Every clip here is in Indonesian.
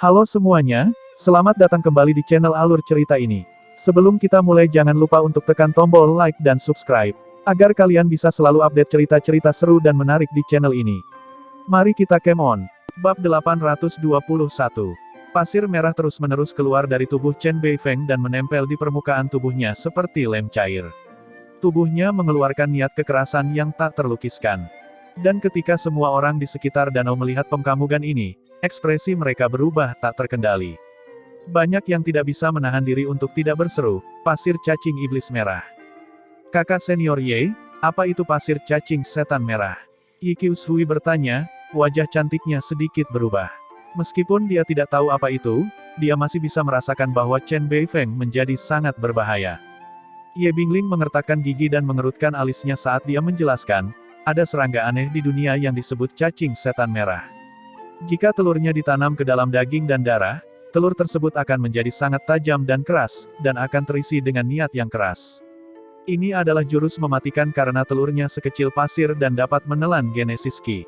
Halo semuanya, selamat datang kembali di channel Alur Cerita ini. Sebelum kita mulai jangan lupa untuk tekan tombol like dan subscribe, agar kalian bisa selalu update cerita-cerita seru dan menarik di channel ini. Mari kita game on. Bab 821. Pasir merah terus-menerus keluar dari tubuh Chen Beifeng dan menempel di permukaan tubuhnya seperti lem cair. Tubuhnya mengeluarkan niat kekerasan yang tak terlukiskan. Dan ketika semua orang di sekitar danau melihat pengkamugan ini, ekspresi mereka berubah tak terkendali. Banyak yang tidak bisa menahan diri untuk tidak berseru, pasir cacing iblis merah. Kakak senior Ye, apa itu pasir cacing setan merah? Ye Qiushui bertanya, wajah cantiknya sedikit berubah. Meskipun dia tidak tahu apa itu, dia masih bisa merasakan bahwa Chen Beifeng menjadi sangat berbahaya. Ye Bingling mengertakkan gigi dan mengerutkan alisnya saat dia menjelaskan, ada serangga aneh di dunia yang disebut cacing setan merah. Jika telurnya ditanam ke dalam daging dan darah, telur tersebut akan menjadi sangat tajam dan keras, dan akan terisi dengan niat yang keras. Ini adalah jurus mematikan karena telurnya sekecil pasir dan dapat menelan genesis Qi.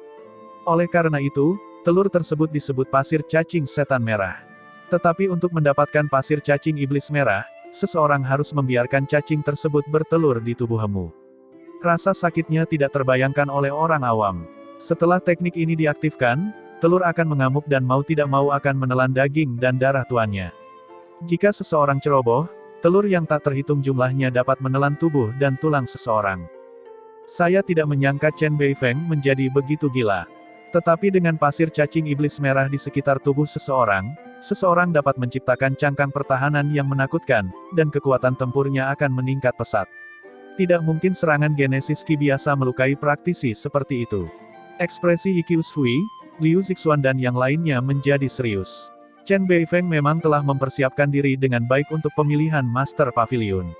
Oleh karena itu, telur tersebut disebut pasir cacing setan merah. Tetapi untuk mendapatkan pasir cacing iblis merah, seseorang harus membiarkan cacing tersebut bertelur di tubuhmu. Rasa sakitnya tidak terbayangkan oleh orang awam. Setelah teknik ini diaktifkan, telur akan mengamuk dan mau tidak mau akan menelan daging dan darah tuannya. Jika seseorang ceroboh, telur yang tak terhitung jumlahnya dapat menelan tubuh dan tulang seseorang. Saya tidak menyangka Chen Beifeng menjadi begitu gila. Tetapi dengan pasir cacing iblis merah di sekitar tubuh seseorang, seseorang dapat menciptakan cangkang pertahanan yang menakutkan, dan kekuatan tempurnya akan meningkat pesat. Tidak mungkin serangan genesis Qi biasa melukai praktisi seperti itu. Ekspresi Ye Qiushui, Liu Zixuan dan yang lainnya menjadi serius. Chen Beifeng memang telah mempersiapkan diri dengan baik untuk pemilihan Master Pavilion.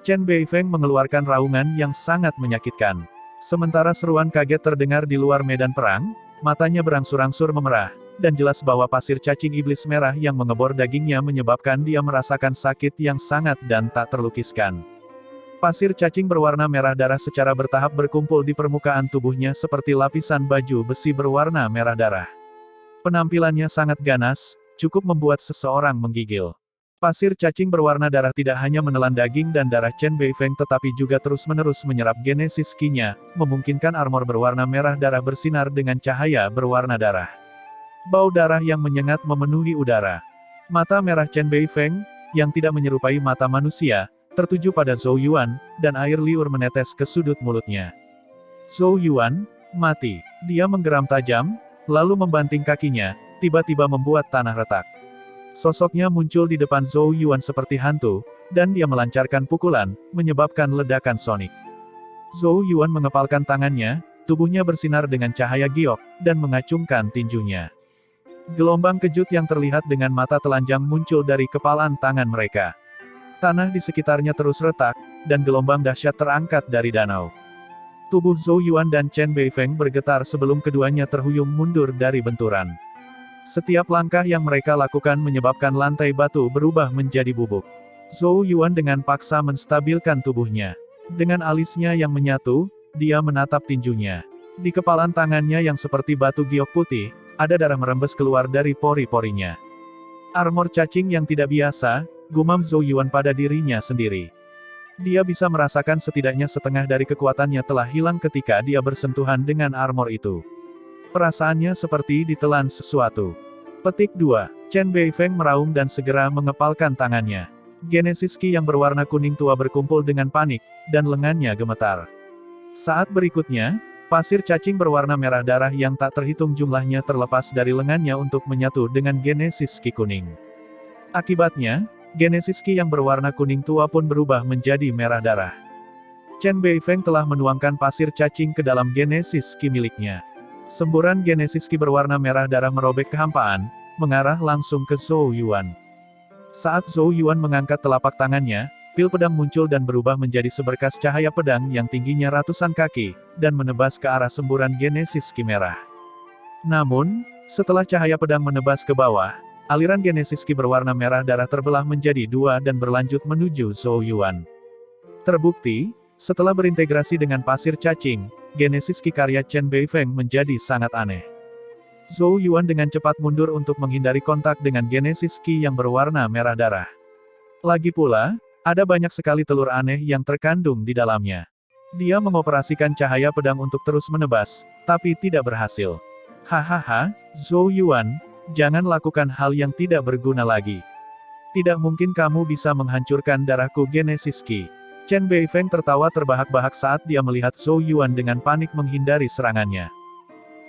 Chen Beifeng mengeluarkan raungan yang sangat menyakitkan. Sementara seruan kaget terdengar di luar medan perang, matanya berangsur-angsur memerah, dan jelas bahwa pasir cacing iblis merah yang mengebor dagingnya menyebabkan dia merasakan sakit yang sangat dan tak terlukiskan. Pasir cacing berwarna merah darah secara bertahap berkumpul di permukaan tubuhnya seperti lapisan baju besi berwarna merah darah. Penampilannya sangat ganas, cukup membuat seseorang menggigil. Pasir cacing berwarna darah tidak hanya menelan daging dan darah Chen Beifeng tetapi juga terus-menerus menyerap genesis Qi-nya, memungkinkan armor berwarna merah darah bersinar dengan cahaya berwarna darah. Bau darah yang menyengat memenuhi udara. Mata merah Chen Beifeng, yang tidak menyerupai mata manusia, tertuju pada Zhou Yuan, dan air liur menetes ke sudut mulutnya. Zhou Yuan, mati. Dia menggeram tajam, lalu membanting kakinya, tiba-tiba membuat tanah retak. Sosoknya muncul di depan Zhou Yuan seperti hantu, dan dia melancarkan pukulan, menyebabkan ledakan sonik. Zhou Yuan mengepalkan tangannya, tubuhnya bersinar dengan cahaya giok, dan mengacungkan tinjunya. Gelombang kejut yang terlihat dengan mata telanjang muncul dari kepalan tangan mereka. Tanah di sekitarnya terus retak, dan gelombang dahsyat terangkat dari danau. Tubuh Zhou Yuan dan Chen Beifeng bergetar sebelum keduanya terhuyung mundur dari benturan. Setiap langkah yang mereka lakukan menyebabkan lantai batu berubah menjadi bubuk. Zhou Yuan dengan paksa menstabilkan tubuhnya. Dengan alisnya yang menyatu, dia menatap tinjunya. Di kepalan tangannya yang seperti batu giok putih, ada darah merembes keluar dari pori-porinya. Armor cacing yang tidak biasa, gumam Zhou Yuan pada dirinya sendiri. Dia bisa merasakan setidaknya setengah dari kekuatannya telah hilang ketika dia bersentuhan dengan armor itu. Perasaannya seperti ditelan sesuatu. Petik 2. Chen Beifeng meraung dan segera mengepalkan tangannya. Genesis Qi yang berwarna kuning tua berkumpul dengan panik, dan lengannya gemetar. Saat berikutnya, pasir cacing berwarna merah darah yang tak terhitung jumlahnya terlepas dari lengannya untuk menyatu dengan genesis Qi kuning. Akibatnya, genesis Qi yang berwarna kuning tua pun berubah menjadi merah darah. Chen Beifeng telah menuangkan pasir cacing ke dalam genesis Qi miliknya. Semburan genesis Qi berwarna merah darah merobek kehampaan, mengarah langsung ke Zhou Yuan. Saat Zhou Yuan mengangkat telapak tangannya, pil pedang muncul dan berubah menjadi seberkas cahaya pedang yang tingginya ratusan kaki, dan menebas ke arah semburan genesis Qi merah. Namun, setelah cahaya pedang menebas ke bawah, aliran genesis Qi berwarna merah darah terbelah menjadi dua dan berlanjut menuju Zhou Yuan. Terbukti, setelah berintegrasi dengan pasir cacing, genesis Qi karya Chen Beifeng menjadi sangat aneh. Zhou Yuan dengan cepat mundur untuk menghindari kontak dengan Genesis Ki yang berwarna merah darah. Lagi pula, ada banyak sekali telur aneh yang terkandung di dalamnya. Dia mengoperasikan cahaya pedang untuk terus menebas, tapi tidak berhasil. Hahaha, Zhou Yuan, jangan lakukan hal yang tidak berguna lagi. Tidak mungkin kamu bisa menghancurkan darahku Genesis Ki. Chen Beifeng tertawa terbahak-bahak saat dia melihat Zhou Yuan dengan panik menghindari serangannya.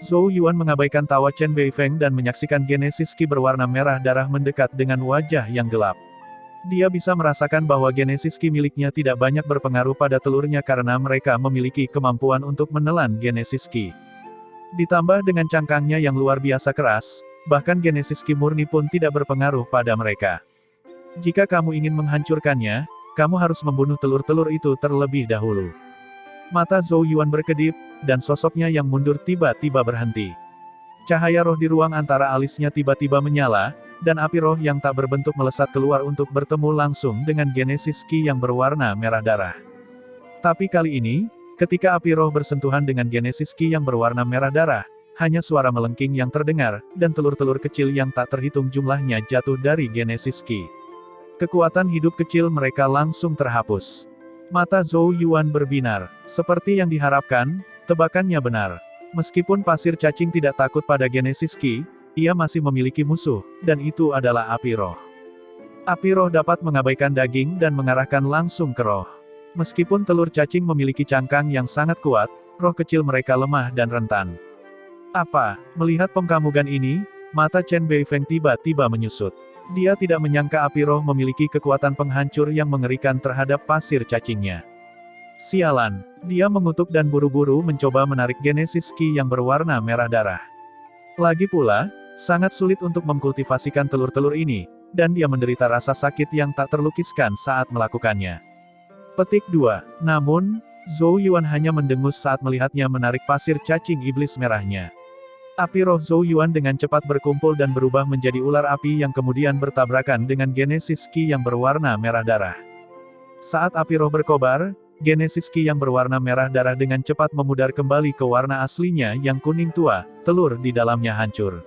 Zhou Yuan mengabaikan tawa Chen Beifeng dan menyaksikan Genesis Ki berwarna merah darah mendekat dengan wajah yang gelap. Dia bisa merasakan bahwa Genesis Ki miliknya tidak banyak berpengaruh pada telurnya karena mereka memiliki kemampuan untuk menelan Genesis Ki. Ditambah dengan cangkangnya yang luar biasa keras, bahkan Genesis Ki murni pun tidak berpengaruh pada mereka. Jika kamu ingin menghancurkannya, kamu harus membunuh telur-telur itu terlebih dahulu. Mata Zhou Yuan berkedip, dan sosoknya yang mundur tiba-tiba berhenti. Cahaya roh di ruang antara alisnya tiba-tiba menyala, dan api roh yang tak berbentuk melesat keluar untuk bertemu langsung dengan Genesis Ki yang berwarna merah darah. Tapi kali ini, ketika api roh bersentuhan dengan Genesis Ki yang berwarna merah darah, hanya suara melengking yang terdengar, dan telur-telur kecil yang tak terhitung jumlahnya jatuh dari Genesis Ki. Kekuatan hidup kecil mereka langsung terhapus. Mata Zhou Yuan berbinar. Seperti yang diharapkan, tebakannya benar. Meskipun pasir cacing tidak takut pada Genesis Ki, ia masih memiliki musuh, dan itu adalah api roh. Api roh dapat mengabaikan daging dan mengarahkan langsung ke roh. Meskipun telur cacing memiliki cangkang yang sangat kuat, roh kecil mereka lemah dan rentan. Apa? Melihat pengkamugan ini, mata Chen Beifeng tiba-tiba menyusut. Dia tidak menyangka api roh memiliki kekuatan penghancur yang mengerikan terhadap pasir cacingnya. Sialan, dia mengutuk dan buru-buru mencoba menarik Genesis Ki yang berwarna merah darah. Lagi pula, sangat sulit untuk mengkultivasikan telur-telur ini, dan dia menderita rasa sakit yang tak terlukiskan saat melakukannya. Petik 2. Namun, Zhou Yuan hanya mendengus saat melihatnya menarik pasir cacing iblis merahnya. Api roh Zhou Yuan dengan cepat berkumpul dan berubah menjadi ular api yang kemudian bertabrakan dengan Genesis Ki yang berwarna merah darah. Saat api roh berkobar, Genesis Ki yang berwarna merah darah dengan cepat memudar kembali ke warna aslinya yang kuning tua, telur di dalamnya hancur.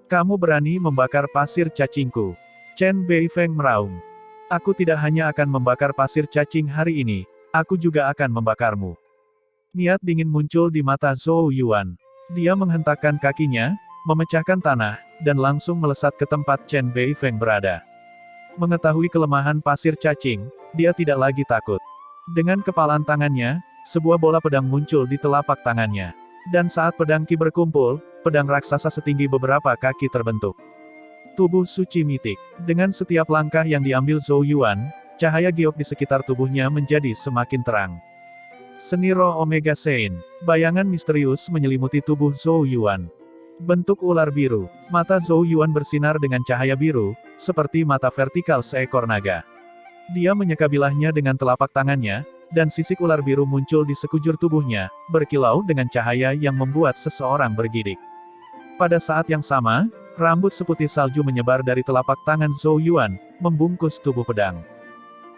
Kamu berani membakar pasir cacingku? Chen Beifeng meraung. Aku tidak hanya akan membakar pasir cacing hari ini, aku juga akan membakarmu. Niat dingin muncul di mata Zhou Yuan. Dia menghentakkan kakinya, memecahkan tanah, dan langsung melesat ke tempat Chen Beifeng berada. Mengetahui kelemahan pasir cacing, dia tidak lagi takut. Dengan kepalan tangannya, sebuah bola pedang muncul di telapak tangannya. Dan saat pedang Ki berkumpul, pedang raksasa setinggi beberapa kaki terbentuk. Tubuh suci mitik. Dengan setiap langkah yang diambil Zhou Yuan, cahaya giok di sekitar tubuhnya menjadi semakin terang. Seni roh Omega Sein. Bayangan misterius menyelimuti tubuh Zhou Yuan. Bentuk ular biru. Mata Zhou Yuan bersinar dengan cahaya biru, seperti mata vertikal seekor naga. Dia menyeka bilahnya dengan telapak tangannya, dan sisik ular biru muncul di sekujur tubuhnya, berkilau dengan cahaya yang membuat seseorang bergidik. Pada saat yang sama, rambut seputih salju menyebar dari telapak tangan Zhou Yuan, membungkus tubuh pedang.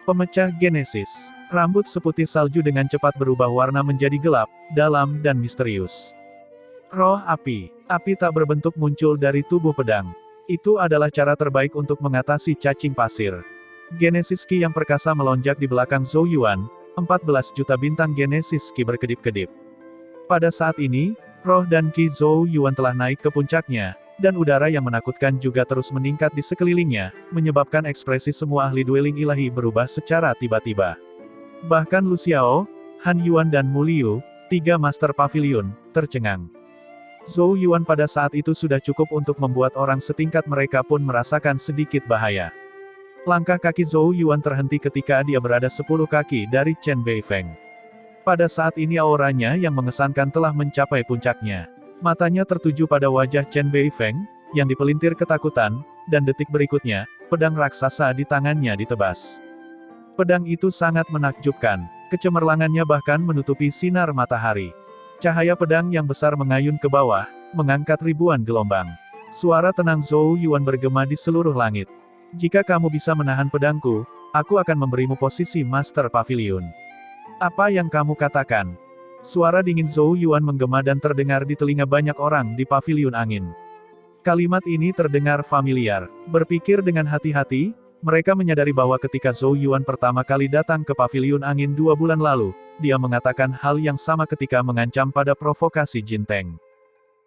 Pemecah Genesis. Rambut seputih salju dengan cepat berubah warna menjadi gelap, dalam dan misterius. Roh api. Api tak berbentuk muncul dari tubuh pedang. Itu adalah cara terbaik untuk mengatasi cacing pasir. Genesis Ki yang perkasa melonjak di belakang Zhou Yuan, 14 juta bintang Genesis Ki berkedip-kedip. Pada saat ini, roh dan Ki Zhou Yuan telah naik ke puncaknya, dan udara yang menakutkan juga terus meningkat di sekelilingnya, menyebabkan ekspresi semua ahli dueling ilahi berubah secara tiba-tiba. Bahkan Lu Xiao, Han Yuan dan Mu Liu, 3 Master Pavilion, tercengang. Zhou Yuan pada saat itu sudah cukup untuk membuat orang setingkat mereka pun merasakan sedikit bahaya. Langkah kaki Zhou Yuan terhenti ketika dia berada 10 kaki dari Chen Beifeng. Pada saat ini auranya yang mengesankan telah mencapai puncaknya. Matanya tertuju pada wajah Chen Beifeng, yang dipelintir ketakutan, dan detik berikutnya, pedang raksasa di tangannya ditebas. Pedang itu sangat menakjubkan, kecemerlangannya bahkan menutupi sinar matahari. Cahaya pedang yang besar mengayun ke bawah, mengangkat ribuan gelombang. Suara tenang Zhou Yuan bergema di seluruh langit. Jika kamu bisa menahan pedangku, aku akan memberimu posisi Master Pavilion. Apa yang kamu katakan? Suara dingin Zhou Yuan menggema dan terdengar di telinga banyak orang di paviliun angin. Kalimat ini terdengar familiar. Berpikir dengan hati-hati, mereka menyadari bahwa ketika Zhou Yuan pertama kali datang ke paviliun angin 2 bulan lalu, dia mengatakan hal yang sama ketika mengancam pada provokasi Jin Teng.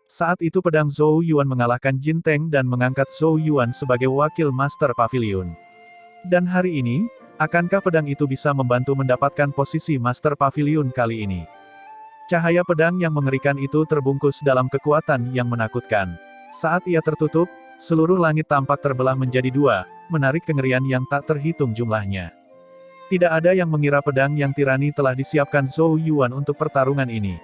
Saat itu pedang Zhou Yuan mengalahkan Jin Teng dan mengangkat Zhou Yuan sebagai wakil Master Pavilion. Dan hari ini, akankah pedang itu bisa membantu mendapatkan posisi Master Pavilion kali ini? Cahaya pedang yang mengerikan itu terbungkus dalam kekuatan yang menakutkan. Saat ia tertutup, seluruh langit tampak terbelah menjadi 2, menarik kengerian yang tak terhitung jumlahnya. Tidak ada yang mengira pedang yang tirani telah disiapkan Zhou Yuan untuk pertarungan ini.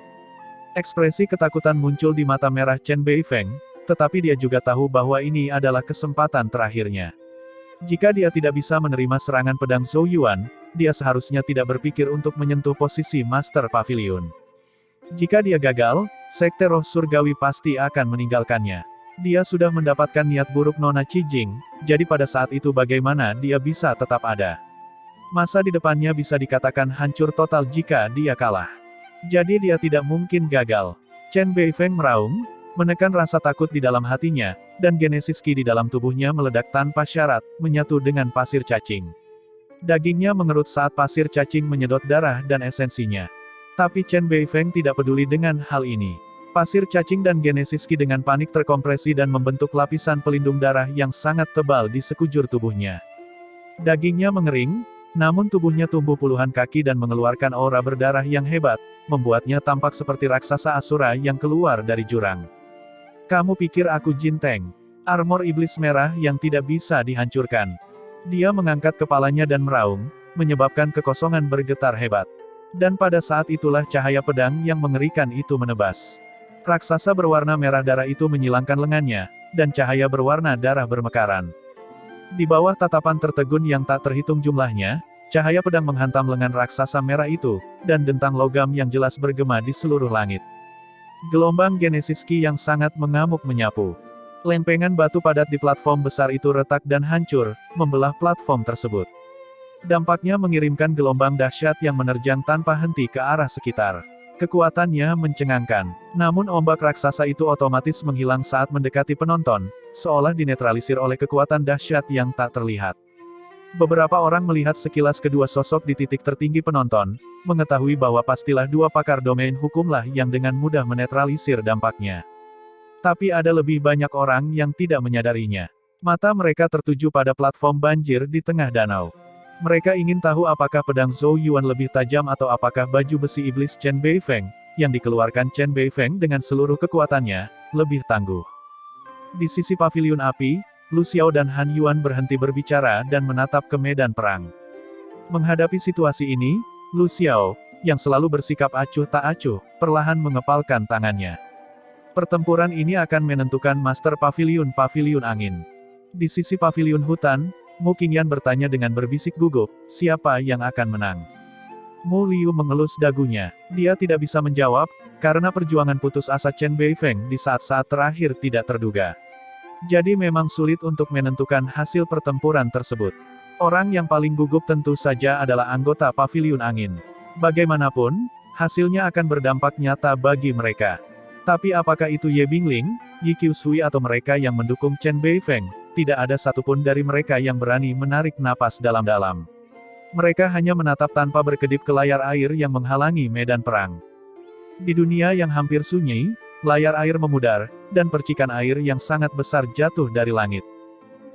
Ekspresi ketakutan muncul di mata merah Chen Beifeng, tetapi dia juga tahu bahwa ini adalah kesempatan terakhirnya. Jika dia tidak bisa menerima serangan pedang Zhou Yuan, dia seharusnya tidak berpikir untuk menyentuh posisi Master Pavilion. Jika dia gagal, Sekte Roh Surgawi pasti akan meninggalkannya. Dia sudah mendapatkan niat buruk Nona Qijing, jadi pada saat itu bagaimana dia bisa tetap ada? Masa di depannya bisa dikatakan hancur total jika dia kalah. Jadi dia tidak mungkin gagal. Chen Beifeng meraung, menekan rasa takut di dalam hatinya, dan Genesis Qi di dalam tubuhnya meledak tanpa syarat, menyatu dengan pasir cacing. Dagingnya mengerut saat pasir cacing menyedot darah dan esensinya. Tapi Chen Beifeng tidak peduli dengan hal ini. Pasir cacing dan Genesis Qi dengan panik terkompresi dan membentuk lapisan pelindung darah yang sangat tebal di sekujur tubuhnya. Dagingnya mengering, namun tubuhnya tumbuh puluhan kaki dan mengeluarkan aura berdarah yang hebat, membuatnya tampak seperti raksasa Asura yang keluar dari jurang. Kamu pikir aku Jin Teng? Armor iblis merah yang tidak bisa dihancurkan. Dia mengangkat kepalanya dan meraung, menyebabkan kekosongan bergetar hebat. Dan pada saat itulah cahaya pedang yang mengerikan itu menebas. Raksasa berwarna merah darah itu menyilangkan lengannya, dan cahaya berwarna darah bermekaran. Di bawah tatapan tertegun yang tak terhitung jumlahnya, cahaya pedang menghantam lengan raksasa merah itu, dan dentang logam yang jelas bergema di seluruh langit. Gelombang Genesis Qi yang sangat mengamuk menyapu. Lempengan batu padat di platform besar itu retak dan hancur, membelah platform tersebut. Dampaknya mengirimkan gelombang dahsyat yang menerjang tanpa henti ke arah sekitar. Kekuatannya mencengangkan. Namun ombak raksasa itu otomatis menghilang saat mendekati penonton, seolah dinetralisir oleh kekuatan dahsyat yang tak terlihat. Beberapa orang melihat sekilas kedua sosok di titik tertinggi penonton, mengetahui bahwa pastilah 2 pakar domain hukumlah yang dengan mudah menetralisir dampaknya. Tapi ada lebih banyak orang yang tidak menyadarinya. Mata mereka tertuju pada platform banjir di tengah danau. Mereka ingin tahu apakah pedang Zhou Yuan lebih tajam atau apakah baju besi iblis Chen Beifeng, yang dikeluarkan Chen Beifeng dengan seluruh kekuatannya, lebih tangguh. Di sisi paviliun api, Lu Xiao dan Han Yuan berhenti berbicara dan menatap ke medan perang. Menghadapi situasi ini, Lu Xiao, yang selalu bersikap acuh tak acuh, perlahan mengepalkan tangannya. Pertempuran ini akan menentukan Master Paviliun Angin. Di sisi paviliun hutan, Mu Qingyan bertanya dengan berbisik gugup, siapa yang akan menang? Mu Liu mengelus dagunya. Dia tidak bisa menjawab, karena perjuangan putus asa Chen Beifeng di saat-saat terakhir tidak terduga. Jadi memang sulit untuk menentukan hasil pertempuran tersebut. Orang yang paling gugup tentu saja adalah anggota Paviliun Angin. Bagaimanapun, hasilnya akan berdampak nyata bagi mereka. Tapi apakah itu Ye Bingling, Yi Qiushui atau mereka yang mendukung Chen Beifeng? Tidak ada satupun dari mereka yang berani menarik napas dalam-dalam. Mereka hanya menatap tanpa berkedip ke layar air yang menghalangi medan perang. Di dunia yang hampir sunyi, layar air memudar, dan percikan air yang sangat besar jatuh dari langit.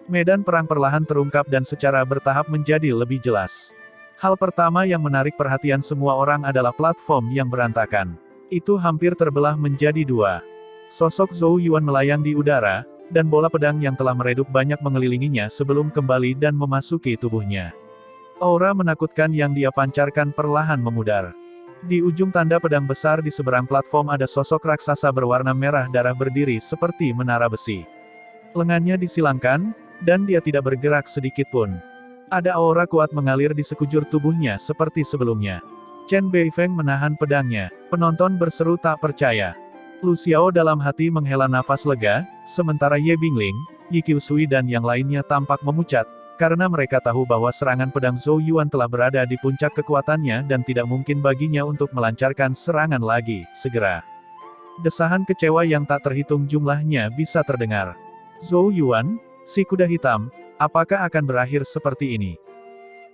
Medan perang perlahan terungkap dan secara bertahap menjadi lebih jelas. Hal pertama yang menarik perhatian semua orang adalah platform yang berantakan. Itu hampir terbelah menjadi 2. Sosok Zhou Yuan melayang di udara, dan bola pedang yang telah meredup banyak mengelilinginya sebelum kembali dan memasuki tubuhnya. Aura menakutkan yang dia pancarkan perlahan memudar. Di ujung tanda pedang besar di seberang platform ada sosok raksasa berwarna merah darah berdiri seperti menara besi. Lengannya disilangkan, dan dia tidak bergerak sedikit pun. Ada aura kuat mengalir di sekujur tubuhnya seperti sebelumnya. Chen Beifeng menahan pedangnya. Penonton berseru tak percaya. Lu Xiao dalam hati menghela nafas lega, sementara Ye Bingling, Yi Qiushui dan yang lainnya tampak memucat, Karena mereka tahu bahwa serangan pedang Zhou Yuan telah berada di puncak kekuatannya dan tidak mungkin baginya untuk melancarkan serangan lagi, segera. Desahan kecewa yang tak terhitung jumlahnya bisa terdengar. Zhou Yuan, si kuda hitam, apakah akan berakhir seperti ini?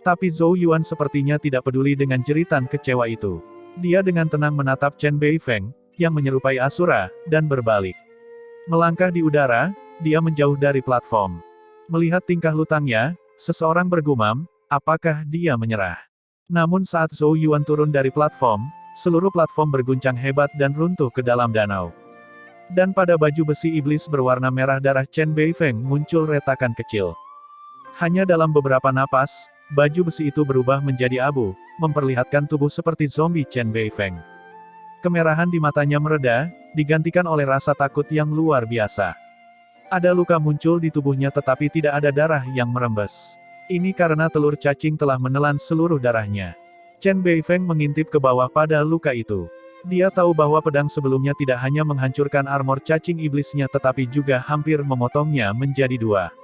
Tapi Zhou Yuan sepertinya tidak peduli dengan jeritan kecewa itu. Dia dengan tenang menatap Chen Beifeng, yang menyerupai Asura, dan berbalik. Melangkah di udara, dia menjauh dari platform. Melihat tingkah lutangnya, seseorang bergumam, apakah dia menyerah? Namun saat Zhou Yuan turun dari platform, seluruh platform berguncang hebat dan runtuh ke dalam danau. Dan pada baju besi iblis berwarna merah darah Chen Beifeng muncul retakan kecil. Hanya dalam beberapa napas, baju besi itu berubah menjadi abu, memperlihatkan tubuh seperti zombie Chen Beifeng. Kemerahan di matanya mereda, digantikan oleh rasa takut yang luar biasa. Ada luka muncul di tubuhnya tetapi tidak ada darah yang merembes. Ini karena telur cacing telah menelan seluruh darahnya. Chen Beifeng mengintip ke bawah pada luka itu. Dia tahu bahwa pedang sebelumnya tidak hanya menghancurkan armor cacing iblisnya tetapi juga hampir memotongnya menjadi dua.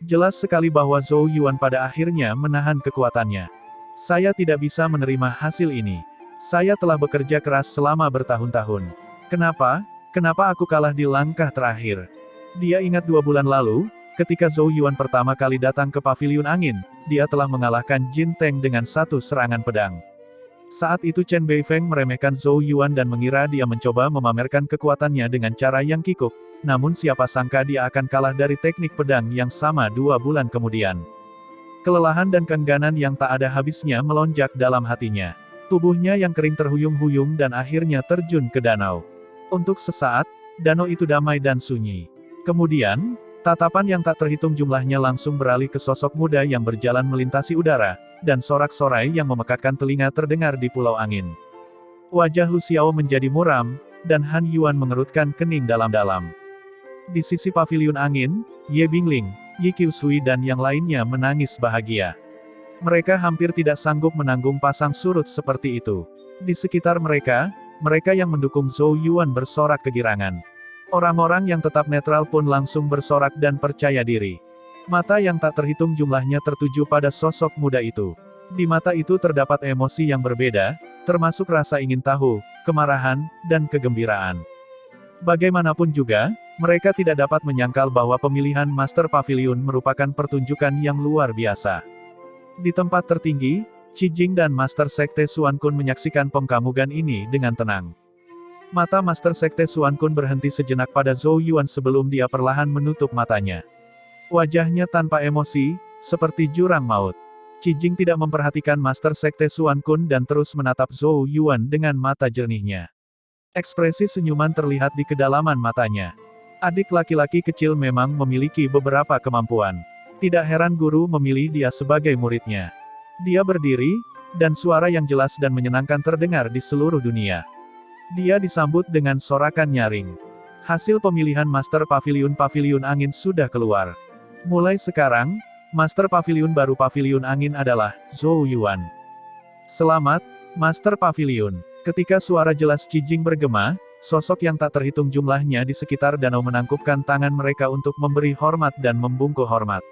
Jelas sekali bahwa Zhou Yuan pada akhirnya menahan kekuatannya. Saya tidak bisa menerima hasil ini. Saya telah bekerja keras selama bertahun-tahun. Kenapa? Kenapa aku kalah di langkah terakhir? Dia ingat 2 bulan lalu, ketika Zhou Yuan pertama kali datang ke Paviliun Angin, dia telah mengalahkan Jin Teng dengan satu serangan pedang. Saat itu Chen Beifeng meremehkan Zhou Yuan dan mengira dia mencoba memamerkan kekuatannya dengan cara yang kikuk, namun siapa sangka dia akan kalah dari teknik pedang yang sama 2 bulan kemudian. Kelelahan dan keengganan yang tak ada habisnya melonjak dalam hatinya. Tubuhnya yang kering terhuyung-huyung dan akhirnya terjun ke danau. Untuk sesaat, danau itu damai dan sunyi. Kemudian, tatapan yang tak terhitung jumlahnya langsung beralih ke sosok muda yang berjalan melintasi udara, dan sorak-sorai yang memekakkan telinga terdengar di Pulau Angin. Wajah Lu Xiao menjadi muram, dan Han Yuan mengerutkan kening dalam-dalam. Di sisi Paviliun Angin, Ye Bingling, Yi Qiushui dan yang lainnya menangis bahagia. Mereka hampir tidak sanggup menanggung pasang surut seperti itu. Di sekitar mereka, mereka yang mendukung Zhou Yuan bersorak kegirangan. Orang-orang yang tetap netral pun langsung bersorak dan percaya diri. Mata yang tak terhitung jumlahnya tertuju pada sosok muda itu. Di mata itu terdapat emosi yang berbeda, termasuk rasa ingin tahu, kemarahan, dan kegembiraan. Bagaimanapun juga, mereka tidak dapat menyangkal bahwa pemilihan Master Pavilion merupakan pertunjukan yang luar biasa. Di tempat tertinggi, Qi Jing dan Master Sekte Xuan Kun menyaksikan pengkamugan ini dengan tenang. Mata Master Sekte Xuan Kun berhenti sejenak pada Zhou Yuan sebelum dia perlahan menutup matanya. Wajahnya tanpa emosi, seperti jurang maut. Qi Jing tidak memperhatikan Master Sekte Xuan Kun dan terus menatap Zhou Yuan dengan mata jernihnya. Ekspresi senyuman terlihat di kedalaman matanya. Adik laki-laki kecil memang memiliki beberapa kemampuan. Tidak heran guru memilih dia sebagai muridnya. Dia berdiri, dan suara yang jelas dan menyenangkan terdengar di seluruh dunia. Dia disambut dengan sorakan nyaring. Hasil pemilihan Master Pavilion Angin sudah keluar. Mulai sekarang, Master Pavilion baru Pavilion Angin adalah Zhou Yuan. Selamat, Master Pavilion. Ketika suara jelas Qi Jing bergema, sosok yang tak terhitung jumlahnya di sekitar danau menangkupkan tangan mereka untuk memberi hormat dan membungkuk hormat.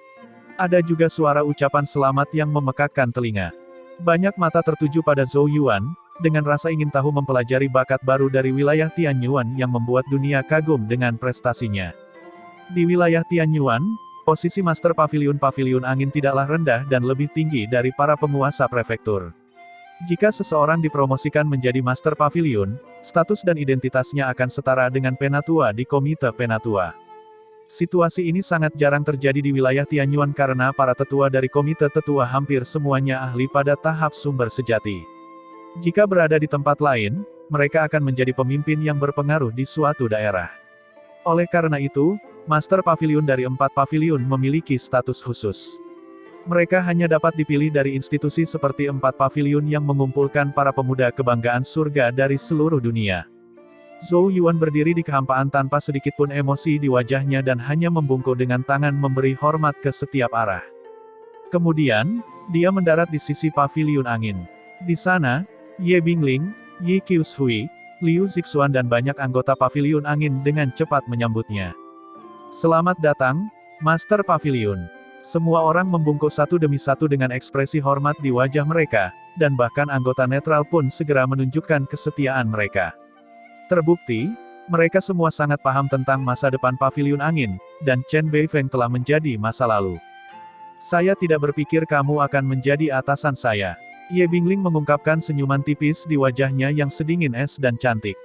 Ada juga suara ucapan selamat yang memekakkan telinga. Banyak mata tertuju pada Zhou Yuan, dengan rasa ingin tahu mempelajari bakat baru dari wilayah Tianyuan yang membuat dunia kagum dengan prestasinya. Di wilayah Tianyuan, posisi Master Pavilion Angin tidaklah rendah dan lebih tinggi dari para penguasa prefektur. Jika seseorang dipromosikan menjadi Master Pavilion, status dan identitasnya akan setara dengan penatua di Komite Penatua. Situasi ini sangat jarang terjadi di wilayah Tianyuan karena para tetua dari Komite Tetua hampir semuanya ahli pada tahap sumber sejati. Jika berada di tempat lain, mereka akan menjadi pemimpin yang berpengaruh di suatu daerah. Oleh karena itu, Master Pavilion dari 4 pavilion memiliki status khusus. Mereka hanya dapat dipilih dari institusi seperti 4 pavilion yang mengumpulkan para pemuda kebanggaan surga dari seluruh dunia. Zhou Yuan berdiri di kehampaan tanpa sedikit pun emosi di wajahnya dan hanya membungkuk dengan tangan memberi hormat ke setiap arah. Kemudian, dia mendarat di sisi Pavilion Angin. Di sana, Ye Bingling, Yi Qiushui, Liu Zixuan dan banyak anggota Pavilion Angin dengan cepat menyambutnya. Selamat datang, Master Pavilion. Semua orang membungkuk satu demi satu dengan ekspresi hormat di wajah mereka, dan bahkan anggota netral pun segera menunjukkan kesetiaan mereka. Terbukti, mereka semua sangat paham tentang masa depan Paviliun Angin, dan Chen Beifeng telah menjadi masa lalu. Saya tidak berpikir kamu akan menjadi atasan saya. Ye Bingling mengungkapkan senyuman tipis di wajahnya yang sedingin es dan cantik.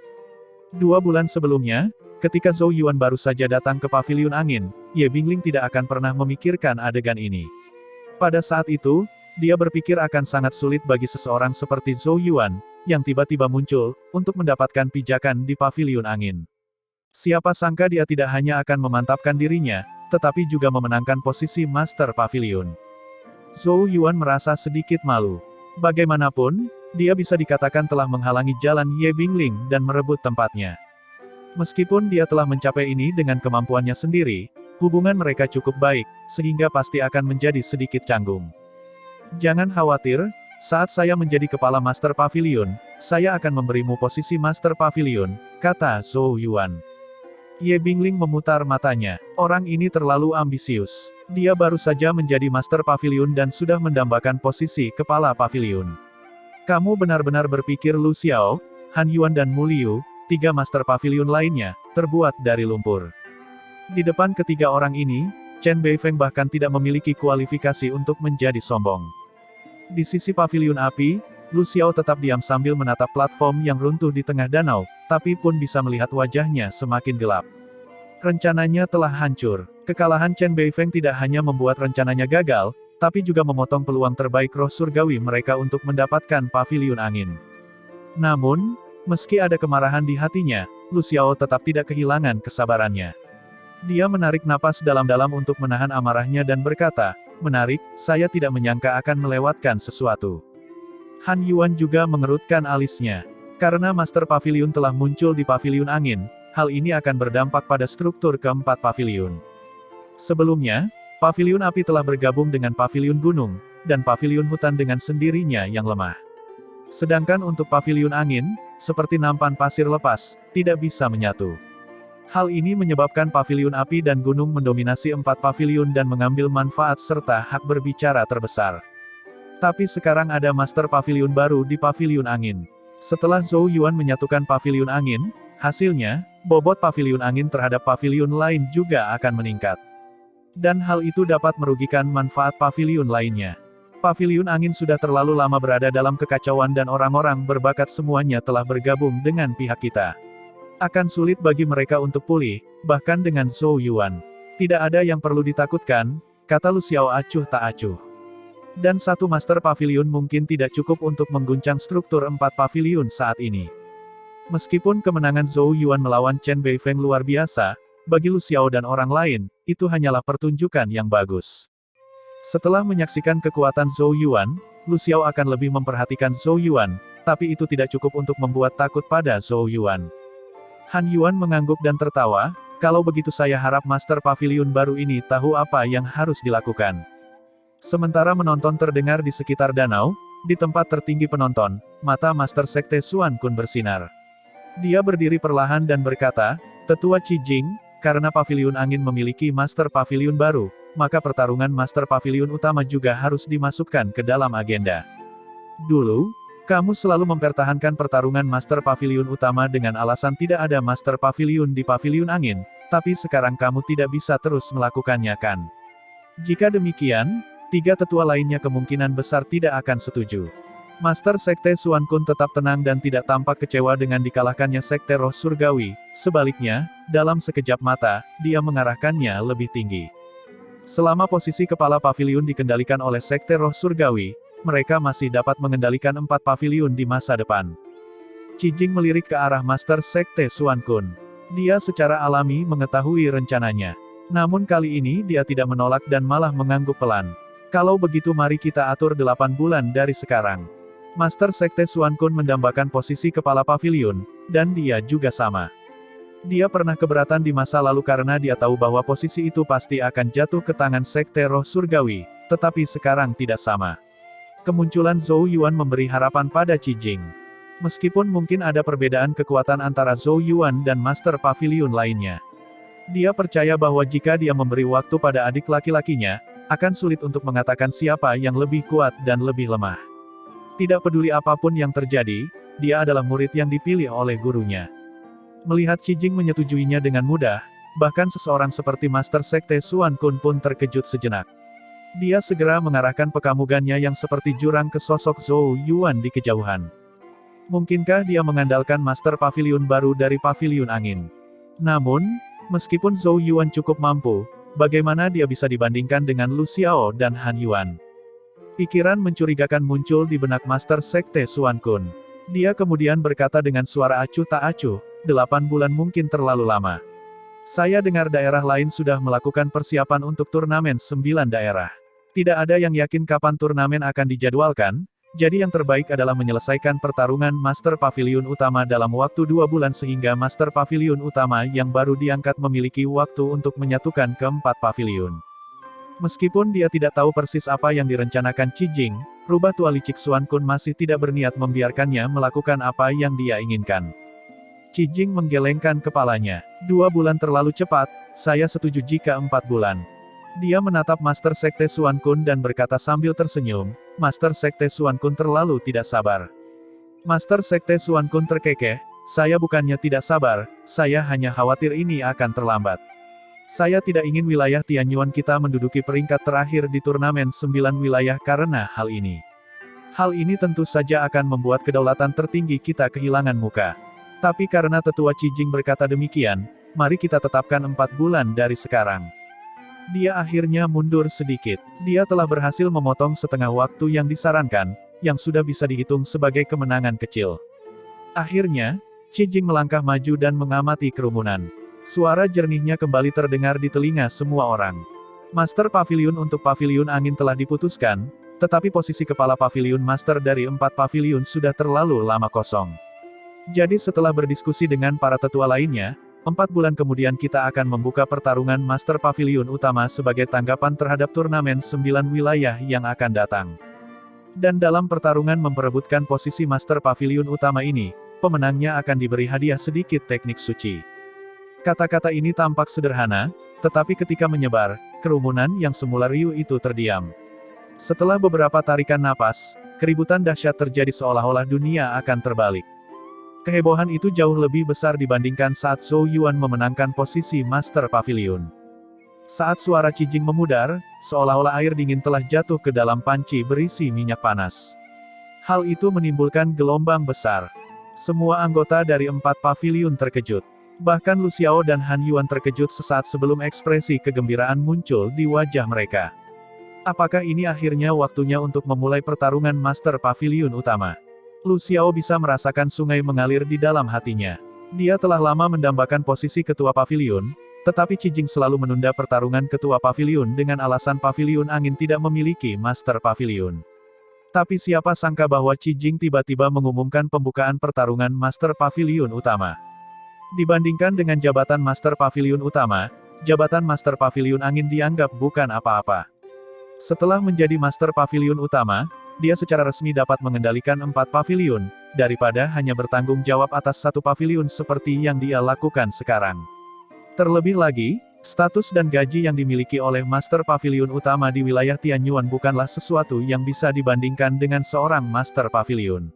2 bulan sebelumnya, ketika Zhou Yuan baru saja datang ke Paviliun Angin, Ye Bingling tidak akan pernah memikirkan adegan ini. Pada saat itu, dia berpikir akan sangat sulit bagi seseorang seperti Zhou Yuan, yang tiba-tiba muncul, untuk mendapatkan pijakan di Paviliun Angin. Siapa sangka dia tidak hanya akan memantapkan dirinya, tetapi juga memenangkan posisi Master Paviliun. Zhou Yuan merasa sedikit malu. Bagaimanapun, dia bisa dikatakan telah menghalangi jalan Ye Bingling dan merebut tempatnya. Meskipun dia telah mencapai ini dengan kemampuannya sendiri, hubungan mereka cukup baik, sehingga pasti akan menjadi sedikit canggung. Jangan khawatir, saat saya menjadi kepala Master Paviliun, saya akan memberimu posisi Master Paviliun, kata Zhou Yuan. Ye Bingling memutar matanya. Orang ini terlalu ambisius. Dia baru saja menjadi Master Paviliun dan sudah mendambakan posisi kepala Paviliun. Kamu benar-benar berpikir Lu Xiao, Han Yuan dan Mu Liu, 3 Master Paviliun lainnya, terbuat dari lumpur. Di depan ketiga orang ini, Chen Beifeng bahkan tidak memiliki kualifikasi untuk menjadi sombong. Di sisi Paviliun Api, Lu Xiao tetap diam sambil menatap platform yang runtuh di tengah danau, tapi pun bisa melihat wajahnya semakin gelap. Rencananya telah hancur. Kekalahan Chen Beifeng tidak hanya membuat rencananya gagal, tapi juga memotong peluang terbaik roh surgawi mereka untuk mendapatkan Paviliun Angin. Namun, meski ada kemarahan di hatinya, Lu Xiao tetap tidak kehilangan kesabarannya. Dia menarik napas dalam-dalam untuk menahan amarahnya dan berkata, "Menarik, saya tidak menyangka akan melewatkan sesuatu." Han Yuan juga mengerutkan alisnya. Karena Master Paviliun telah muncul di Paviliun Angin, hal ini akan berdampak pada struktur keempat Paviliun. Sebelumnya, Paviliun Api telah bergabung dengan Paviliun Gunung, dan Paviliun Hutan dengan sendirinya yang lemah. Sedangkan untuk Paviliun Angin, seperti nampan pasir lepas, tidak bisa menyatu. Hal ini menyebabkan Paviliun Api dan Gunung mendominasi 4 paviliun dan mengambil manfaat serta hak berbicara terbesar. Tapi sekarang ada Master Paviliun baru di Paviliun Angin. Setelah Zhou Yuan menyatukan Paviliun Angin, hasilnya, bobot Paviliun Angin terhadap paviliun lain juga akan meningkat. Dan hal itu dapat merugikan manfaat paviliun lainnya. Paviliun Angin sudah terlalu lama berada dalam kekacauan dan orang-orang berbakat semuanya telah bergabung dengan pihak kita. Akan sulit bagi mereka untuk pulih, bahkan dengan Zhou Yuan. Tidak ada yang perlu ditakutkan, kata Lu Xiao acuh tak acuh. Dan 1 Master Paviliun mungkin tidak cukup untuk mengguncang struktur 4 paviliun saat ini. Meskipun kemenangan Zhou Yuan melawan Chen Beifeng luar biasa, bagi Lu Xiao dan orang lain, itu hanyalah pertunjukan yang bagus. Setelah menyaksikan kekuatan Zhou Yuan, Lu Xiao akan lebih memperhatikan Zhou Yuan, tapi itu tidak cukup untuk membuat takut pada Zhou Yuan. Han Yuan mengangguk dan tertawa, kalau begitu saya harap Master Paviliun baru ini tahu apa yang harus dilakukan. Sementara menonton terdengar di sekitar danau, di tempat tertinggi penonton, mata Master Sekte Xuan Kun bersinar. Dia berdiri perlahan dan berkata, "Tetua Qi Jing, karena Paviliun Angin memiliki Master Paviliun baru, maka pertarungan Master Paviliun utama juga harus dimasukkan ke dalam agenda. Dulu, kamu selalu mempertahankan pertarungan Master Paviliun utama dengan alasan tidak ada Master Paviliun di Paviliun Angin, tapi sekarang kamu tidak bisa terus melakukannya kan? Jika demikian, 3 tetua lainnya kemungkinan besar tidak akan setuju." Master Sekte Xuan Kun tetap tenang dan tidak tampak kecewa dengan dikalahkannya Sekte Roh Surgawi, sebaliknya, dalam sekejap mata, dia mengarahkannya lebih tinggi. Selama posisi kepala paviliun dikendalikan oleh Sekte Roh Surgawi, mereka masih dapat mengendalikan 4 paviliun di masa depan. Qi Jing melirik ke arah Master Sekte Xuan Kun. Dia secara alami mengetahui rencananya. Namun kali ini dia tidak menolak dan malah mengangguk pelan. "Kalau begitu mari kita atur 8 bulan dari sekarang." Master Sekte Xuan Kun mendambakan posisi kepala paviliun, dan dia juga sama. Dia pernah keberatan di masa lalu karena dia tahu bahwa posisi itu pasti akan jatuh ke tangan Sekte Roh Surgawi, tetapi sekarang tidak sama. Kemunculan Zhou Yuan memberi harapan pada Qi Jing. Meskipun mungkin ada perbedaan kekuatan antara Zhou Yuan dan Master Paviliun lainnya. Dia percaya bahwa jika dia memberi waktu pada adik laki-lakinya, Akan sulit untuk mengatakan siapa yang lebih kuat dan lebih lemah. Tidak peduli apapun yang terjadi, dia adalah murid yang dipilih oleh gurunya. Melihat Qi Jing menyetujuinya dengan mudah, bahkan seseorang seperti Master Sekte Xuan Kun pun terkejut sejenak. Dia segera mengarahkan pekamugannya yang seperti jurang ke sosok Zhou Yuan di kejauhan. Mungkinkah dia mengandalkan Master Pavilion baru dari Pavilion Angin? Namun, meskipun Zhou Yuan cukup mampu, bagaimana dia bisa dibandingkan dengan Lu Xiao dan Han Yuan? Pikiran mencurigakan muncul di benak Master Sekte Xuan Kun. Dia kemudian berkata dengan suara acuh tak acuh, 8 bulan mungkin terlalu lama. Saya dengar daerah lain sudah melakukan persiapan untuk turnamen 9 daerah. Tidak ada yang yakin kapan turnamen akan dijadwalkan, jadi yang terbaik adalah menyelesaikan pertarungan Master Pavilion Utama dalam waktu 2 bulan sehingga Master Pavilion Utama yang baru diangkat memiliki waktu untuk menyatukan keempat pavilion. Meskipun dia tidak tahu persis apa yang direncanakan Qi Jing, rubah tua licik Xuan Kun masih tidak berniat membiarkannya melakukan apa yang dia inginkan. Qi Jing menggelengkan kepalanya. 2 bulan terlalu cepat, saya setuju jika 4 bulan. Dia menatap Master Sekte Xuan Kun dan berkata sambil tersenyum, Master Sekte Xuan Kun terlalu tidak sabar. Master Sekte Xuan Kun terkekeh, saya bukannya tidak sabar, saya hanya khawatir ini akan terlambat. Saya tidak ingin wilayah Tianyuan kita menduduki peringkat terakhir di turnamen 9 wilayah karena hal ini. Hal ini tentu saja akan membuat kedaulatan tertinggi kita kehilangan muka. Tapi karena tetua Qi Jing berkata demikian, mari kita tetapkan 4 bulan dari sekarang. Dia akhirnya mundur sedikit. Dia telah berhasil memotong setengah waktu yang disarankan, yang sudah bisa dihitung sebagai kemenangan kecil. Akhirnya, Qi Jing melangkah maju dan mengamati kerumunan. Suara jernihnya kembali terdengar di telinga semua orang. Master Pavilion untuk Pavilion Angin telah diputuskan, tetapi posisi kepala Pavilion Master dari 4 pavilion sudah terlalu lama kosong. Jadi setelah berdiskusi dengan para tetua lainnya, 4 bulan kemudian kita akan membuka pertarungan Master Pavilion Utama sebagai tanggapan terhadap turnamen 9 wilayah yang akan datang. Dan dalam pertarungan memperebutkan posisi Master Pavilion Utama ini, pemenangnya akan diberi hadiah sedikit teknik suci. Kata-kata ini tampak sederhana, tetapi ketika menyebar, kerumunan yang semula riuh itu terdiam. Setelah beberapa tarikan napas, keributan dahsyat terjadi seolah-olah dunia akan terbalik. Kehebohan itu jauh lebih besar dibandingkan saat Zhou Yuan memenangkan posisi Master Pavilion. Saat suara Qi Jing memudar, seolah-olah air dingin telah jatuh ke dalam panci berisi minyak panas. Hal itu menimbulkan gelombang besar. Semua anggota dari 4 pavilion terkejut. Bahkan Lu Xiao dan Han Yuan terkejut sesaat sebelum ekspresi kegembiraan muncul di wajah mereka. Apakah ini akhirnya waktunya untuk memulai pertarungan Master Pavilion Utama? Lu Xiao bisa merasakan sungai mengalir di dalam hatinya. Dia telah lama mendambakan posisi ketua pavilion, tetapi Qi Jing selalu menunda pertarungan ketua pavilion dengan alasan Pavilion Angin tidak memiliki Master Pavilion. Tapi siapa sangka bahwa Qi Jing tiba-tiba mengumumkan pembukaan pertarungan Master Pavilion Utama. Dibandingkan dengan jabatan Master Pavilion Utama, jabatan Master Pavilion Angin dianggap bukan apa-apa. Setelah menjadi Master Pavilion Utama, dia secara resmi dapat mengendalikan 4 pavilion, daripada hanya bertanggung jawab atas 1 pavilion seperti yang dia lakukan sekarang. Terlebih lagi, status dan gaji yang dimiliki oleh Master Pavilion Utama di wilayah Tianyuan bukanlah sesuatu yang bisa dibandingkan dengan seorang Master Pavilion.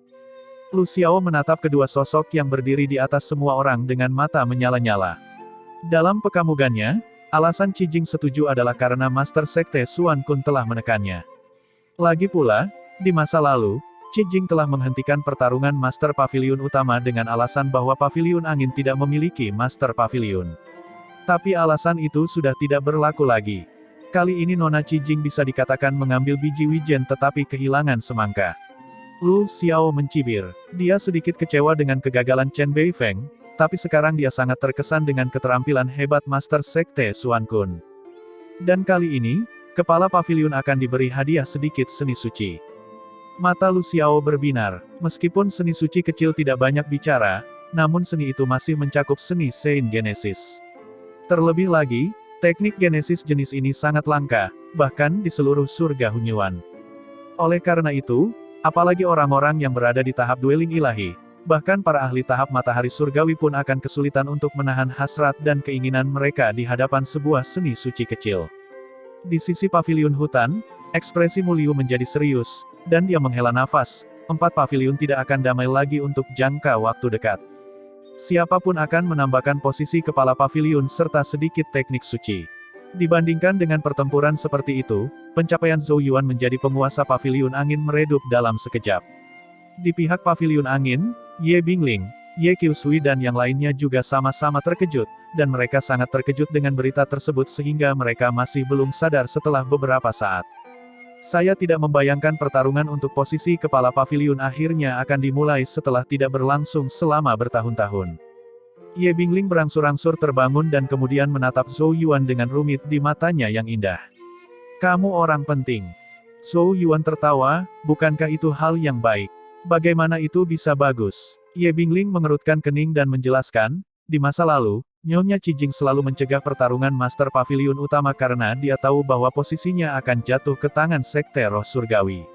Lu Xiao menatap kedua sosok yang berdiri di atas semua orang dengan mata menyala-nyala. Dalam pekamugannya, alasan Qi Jing setuju adalah karena Master Sekte Xuan Kun telah menekannya. Lagi pula, di masa lalu, Qi Jing telah menghentikan pertarungan Master Pavilion Utama dengan alasan bahwa Pavilion Angin tidak memiliki Master Pavilion. Tapi alasan itu sudah tidak berlaku lagi. Kali ini Nona Qi Jing bisa dikatakan mengambil biji wijen tetapi kehilangan semangka. Lu Xiao mencibir. Dia sedikit kecewa dengan kegagalan Chen Beifeng, tapi sekarang dia sangat terkesan dengan keterampilan hebat Master Sekte Xuan Kun. Dan kali ini, kepala pavilion akan diberi hadiah sedikit seni suci. Mata Lu Xiao berbinar. Meskipun seni suci kecil tidak banyak bicara, namun seni itu masih mencakup seni Sein Genesis. Terlebih lagi, teknik Genesis jenis ini sangat langka, bahkan di seluruh surga Hunyuan. Oleh karena itu, apalagi orang-orang yang berada di tahap dueling ilahi, bahkan para ahli tahap matahari surgawi pun akan kesulitan untuk menahan hasrat dan keinginan mereka di hadapan sebuah seni suci kecil. Di sisi paviliun hutan, ekspresi Mu Liu menjadi serius, dan dia menghela nafas. 4 paviliun tidak akan damai lagi untuk jangka waktu dekat. Siapapun akan menambahkan posisi kepala paviliun serta sedikit teknik suci. Dibandingkan dengan pertempuran seperti itu, pencapaian Zhou Yuan menjadi penguasa paviliun angin meredup dalam sekejap. Di pihak paviliun angin, Ye Bingling, Ye Qiushui dan yang lainnya juga sama-sama terkejut, dan mereka sangat terkejut dengan berita tersebut sehingga mereka masih belum sadar setelah beberapa saat. Saya tidak membayangkan pertarungan untuk posisi kepala paviliun akhirnya akan dimulai setelah tidak berlangsung selama bertahun-tahun. Ye Bingling berangsur-angsur terbangun dan kemudian menatap Zhou Yuan dengan rumit di matanya yang indah. Kamu orang penting. Zhou Yuan tertawa, bukankah itu hal yang baik? Bagaimana itu bisa bagus? Ye Bingling mengerutkan kening dan menjelaskan, di masa lalu, Nyonya Cijing selalu mencegah pertarungan Master Paviliun utama karena dia tahu bahwa posisinya akan jatuh ke tangan Sekte Roh Surgawi.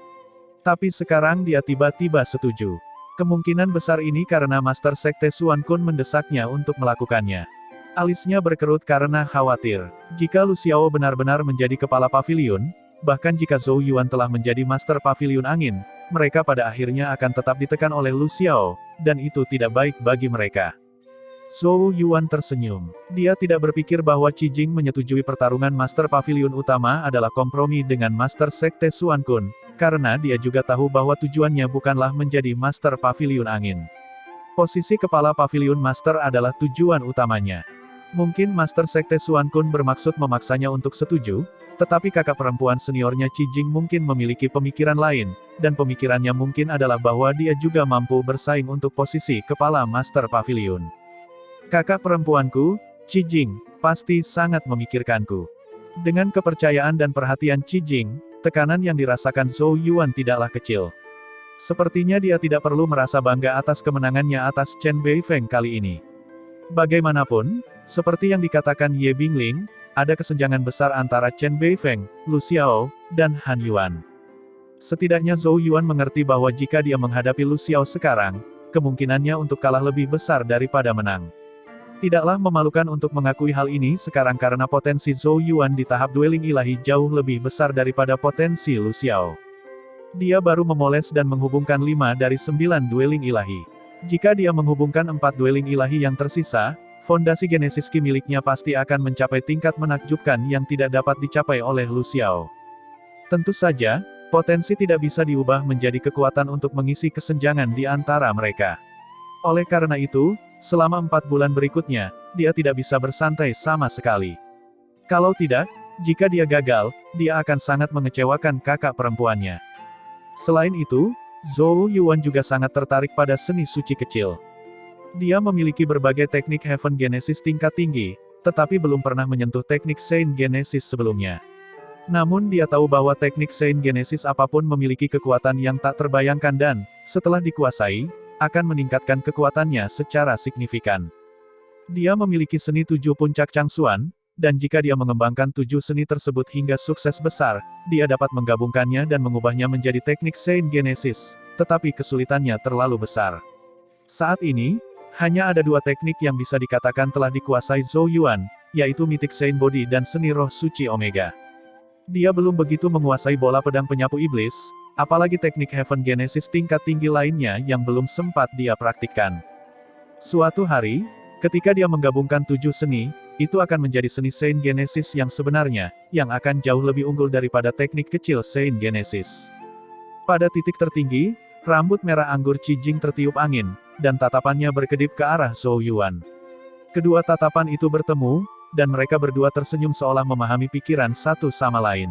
Tapi sekarang dia tiba-tiba setuju. Kemungkinan besar ini karena Master Sekte Xuan Kun mendesaknya untuk melakukannya. Alisnya berkerut karena khawatir. Jika Lu Xiao benar-benar menjadi kepala paviliun, bahkan jika Zhou Yuan telah menjadi Master Paviliun Angin, mereka pada akhirnya akan tetap ditekan oleh Lu Xiao, dan itu tidak baik bagi mereka. Zhou Yuan tersenyum. Dia tidak berpikir bahwa Cijing menyetujui pertarungan Master Paviliun utama adalah kompromi dengan Master Sekte Xuan Kun, karena dia juga tahu bahwa tujuannya bukanlah menjadi Master Paviliun Angin. Posisi kepala Paviliun Master adalah tujuan utamanya. Mungkin Master Sekte Xuan Kun bermaksud memaksanya untuk setuju, tetapi kakak perempuan seniornya Cijing mungkin memiliki pemikiran lain, dan pemikirannya mungkin adalah bahwa dia juga mampu bersaing untuk posisi kepala Master Paviliun. Kakak perempuanku, Cijing, pasti sangat memikirkanku. Dengan kepercayaan dan perhatian Cijing, tekanan yang dirasakan Zhou Yuan tidaklah kecil. Sepertinya dia tidak perlu merasa bangga atas kemenangannya atas Chen Beifeng kali ini. Bagaimanapun, seperti yang dikatakan Ye Bingling, ada kesenjangan besar antara Chen Beifeng, Lu Xiao, dan Han Yuan. Setidaknya Zhou Yuan mengerti bahwa jika dia menghadapi Lu Xiao sekarang, kemungkinannya untuk kalah lebih besar daripada menang. Tidaklah memalukan untuk mengakui hal ini sekarang karena potensi Zhou Yuan di tahap dueling ilahi jauh lebih besar daripada potensi Lu Xiao. Dia baru memoles dan menghubungkan 5 dari 9 dueling ilahi. Jika dia menghubungkan 4 dueling ilahi yang tersisa, fondasi genesis ki miliknya pasti akan mencapai tingkat menakjubkan yang tidak dapat dicapai oleh Lu Xiao. Tentu saja, potensi tidak bisa diubah menjadi kekuatan untuk mengisi kesenjangan di antara mereka. Oleh karena itu, selama 4 bulan berikutnya, dia tidak bisa bersantai sama sekali. Kalau tidak, jika dia gagal, dia akan sangat mengecewakan kakak perempuannya. Selain itu, Zhou Yuan juga sangat tertarik pada seni suci kecil. Dia memiliki berbagai teknik Heaven Genesis tingkat tinggi, tetapi belum pernah menyentuh teknik Saint Genesis sebelumnya. Namun dia tahu bahwa teknik Saint Genesis apapun memiliki kekuatan yang tak terbayangkan dan, setelah dikuasai, akan meningkatkan kekuatannya secara signifikan. Dia memiliki seni 7 puncak Changsuan, dan jika dia mengembangkan 7 seni tersebut hingga sukses besar, dia dapat menggabungkannya dan mengubahnya menjadi teknik Saint Genesis, tetapi kesulitannya terlalu besar. Saat ini, hanya ada 2 teknik yang bisa dikatakan telah dikuasai Zhou Yuan, yaitu Mythic Saint Body dan seni roh suci Omega. Dia belum begitu menguasai bola pedang penyapu iblis, apalagi teknik Heaven Genesis tingkat tinggi lainnya yang belum sempat dia praktikkan. Suatu hari, ketika dia menggabungkan 7 seni, itu akan menjadi seni Saint Genesis yang sebenarnya, yang akan jauh lebih unggul daripada teknik kecil Saint Genesis. Pada titik tertinggi, rambut merah anggur Cijing tertiup angin, dan tatapannya berkedip ke arah Zhou Yuan. Kedua tatapan itu bertemu, dan mereka berdua tersenyum seolah memahami pikiran satu sama lain.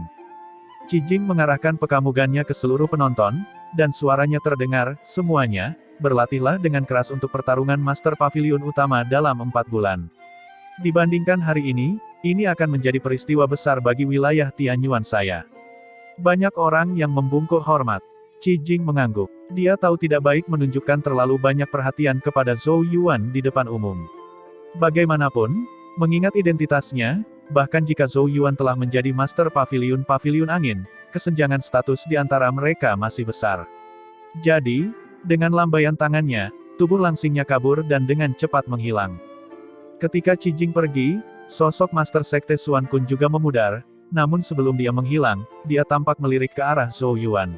Cijing mengarahkan pekamugannya ke seluruh penonton, dan suaranya terdengar, semuanya, berlatihlah dengan keras untuk pertarungan Master Paviliun utama dalam 4 bulan. Dibandingkan hari ini akan menjadi peristiwa besar bagi wilayah Tianyuan saya. Banyak orang yang membungkuk hormat. Cijing mengangguk. Dia tahu tidak baik menunjukkan terlalu banyak perhatian kepada Zhou Yuan di depan umum. Bagaimanapun, mengingat identitasnya, bahkan jika Zhou Yuan telah menjadi Master Paviliun Angin, kesenjangan status di antara mereka masih besar. Jadi, dengan lambaian tangannya, tubuh langsingnya kabur dan dengan cepat menghilang. Ketika Cijing pergi, sosok Master Sekte Xuan Kun juga memudar, namun sebelum dia menghilang, dia tampak melirik ke arah Zhou Yuan.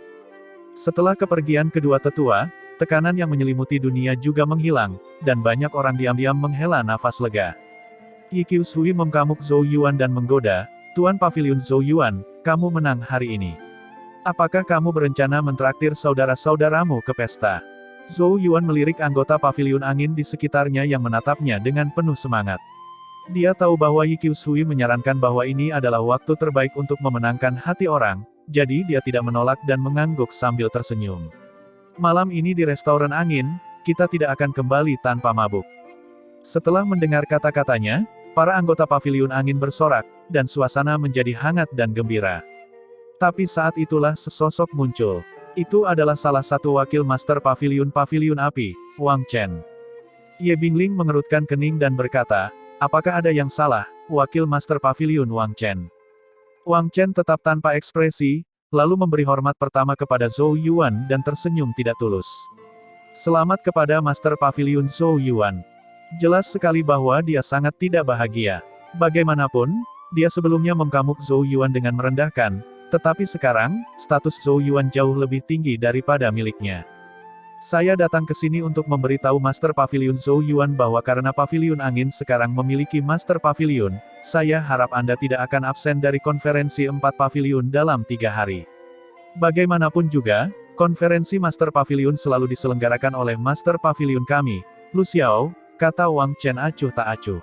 Setelah kepergian kedua tetua, tekanan yang menyelimuti dunia juga menghilang, dan banyak orang diam-diam menghela nafas lega. Yi Qiushui memkamuk Zhou Yuan dan menggoda, "Tuan Paviliun Zhou Yuan, kamu menang hari ini. Apakah kamu berencana mentraktir saudara-saudaramu ke pesta?" Zhou Yuan melirik anggota Paviliun Angin di sekitarnya yang menatapnya dengan penuh semangat. Dia tahu bahwa Yi Qiushui menyarankan bahwa ini adalah waktu terbaik untuk memenangkan hati orang, jadi dia tidak menolak dan mengangguk sambil tersenyum. "Malam ini di restoran angin, kita tidak akan kembali tanpa mabuk." Setelah mendengar kata-katanya, para anggota Paviliun Angin bersorak, dan suasana menjadi hangat dan gembira. Tapi saat itulah sesosok muncul. Itu adalah salah satu wakil Master Paviliun Api, Wang Chen. Ye Bingling mengerutkan kening dan berkata, "Apakah ada yang salah, wakil Master Paviliun Wang Chen?" Wang Chen tetap tanpa ekspresi, lalu memberi hormat pertama kepada Zhou Yuan dan tersenyum tidak tulus. "Selamat kepada Master Paviliun Zhou Yuan." Jelas sekali bahwa dia sangat tidak bahagia. Bagaimanapun, dia sebelumnya memkamuk Zhou Yuan dengan merendahkan, tetapi sekarang, status Zhou Yuan jauh lebih tinggi daripada miliknya. "Saya datang ke sini untuk memberitahu Master Paviliun Zhou Yuan bahwa karena Paviliun Angin sekarang memiliki Master Paviliun, saya harap Anda tidak akan absen dari konferensi 4 Paviliun dalam 3 hari. Bagaimanapun juga, konferensi Master Paviliun selalu diselenggarakan oleh Master Paviliun kami, Lu Xiao," kata Wang Chen acuh tak acuh.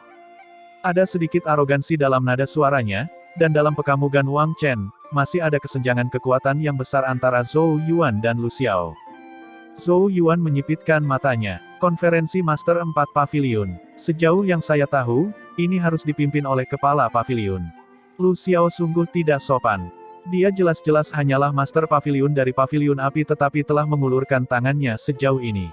Ada sedikit arogansi dalam nada suaranya, dan dalam pekamugan Wang Chen, masih ada kesenjangan kekuatan yang besar antara Zhou Yuan dan Lu Xiao. Zhou Yuan menyipitkan matanya. "Konferensi Master 4 Paviliun. Sejauh yang saya tahu, ini harus dipimpin oleh Kepala Paviliun. Lu Xiao sungguh tidak sopan. Dia jelas-jelas hanyalah Master Paviliun dari Paviliun Api tetapi telah mengulurkan tangannya sejauh ini."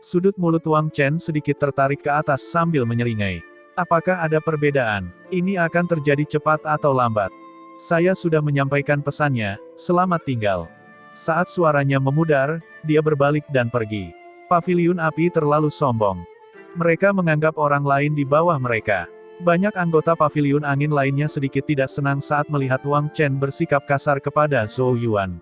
Sudut mulut Wang Chen sedikit tertarik ke atas sambil menyeringai. "Apakah ada perbedaan? Ini akan terjadi cepat atau lambat. Saya sudah menyampaikan pesannya, selamat tinggal." Saat suaranya memudar, dia berbalik dan pergi. Paviliun Api terlalu sombong. Mereka menganggap orang lain di bawah mereka. Banyak anggota Paviliun Angin lainnya sedikit tidak senang saat melihat Wang Chen bersikap kasar kepada Zhou Yuan.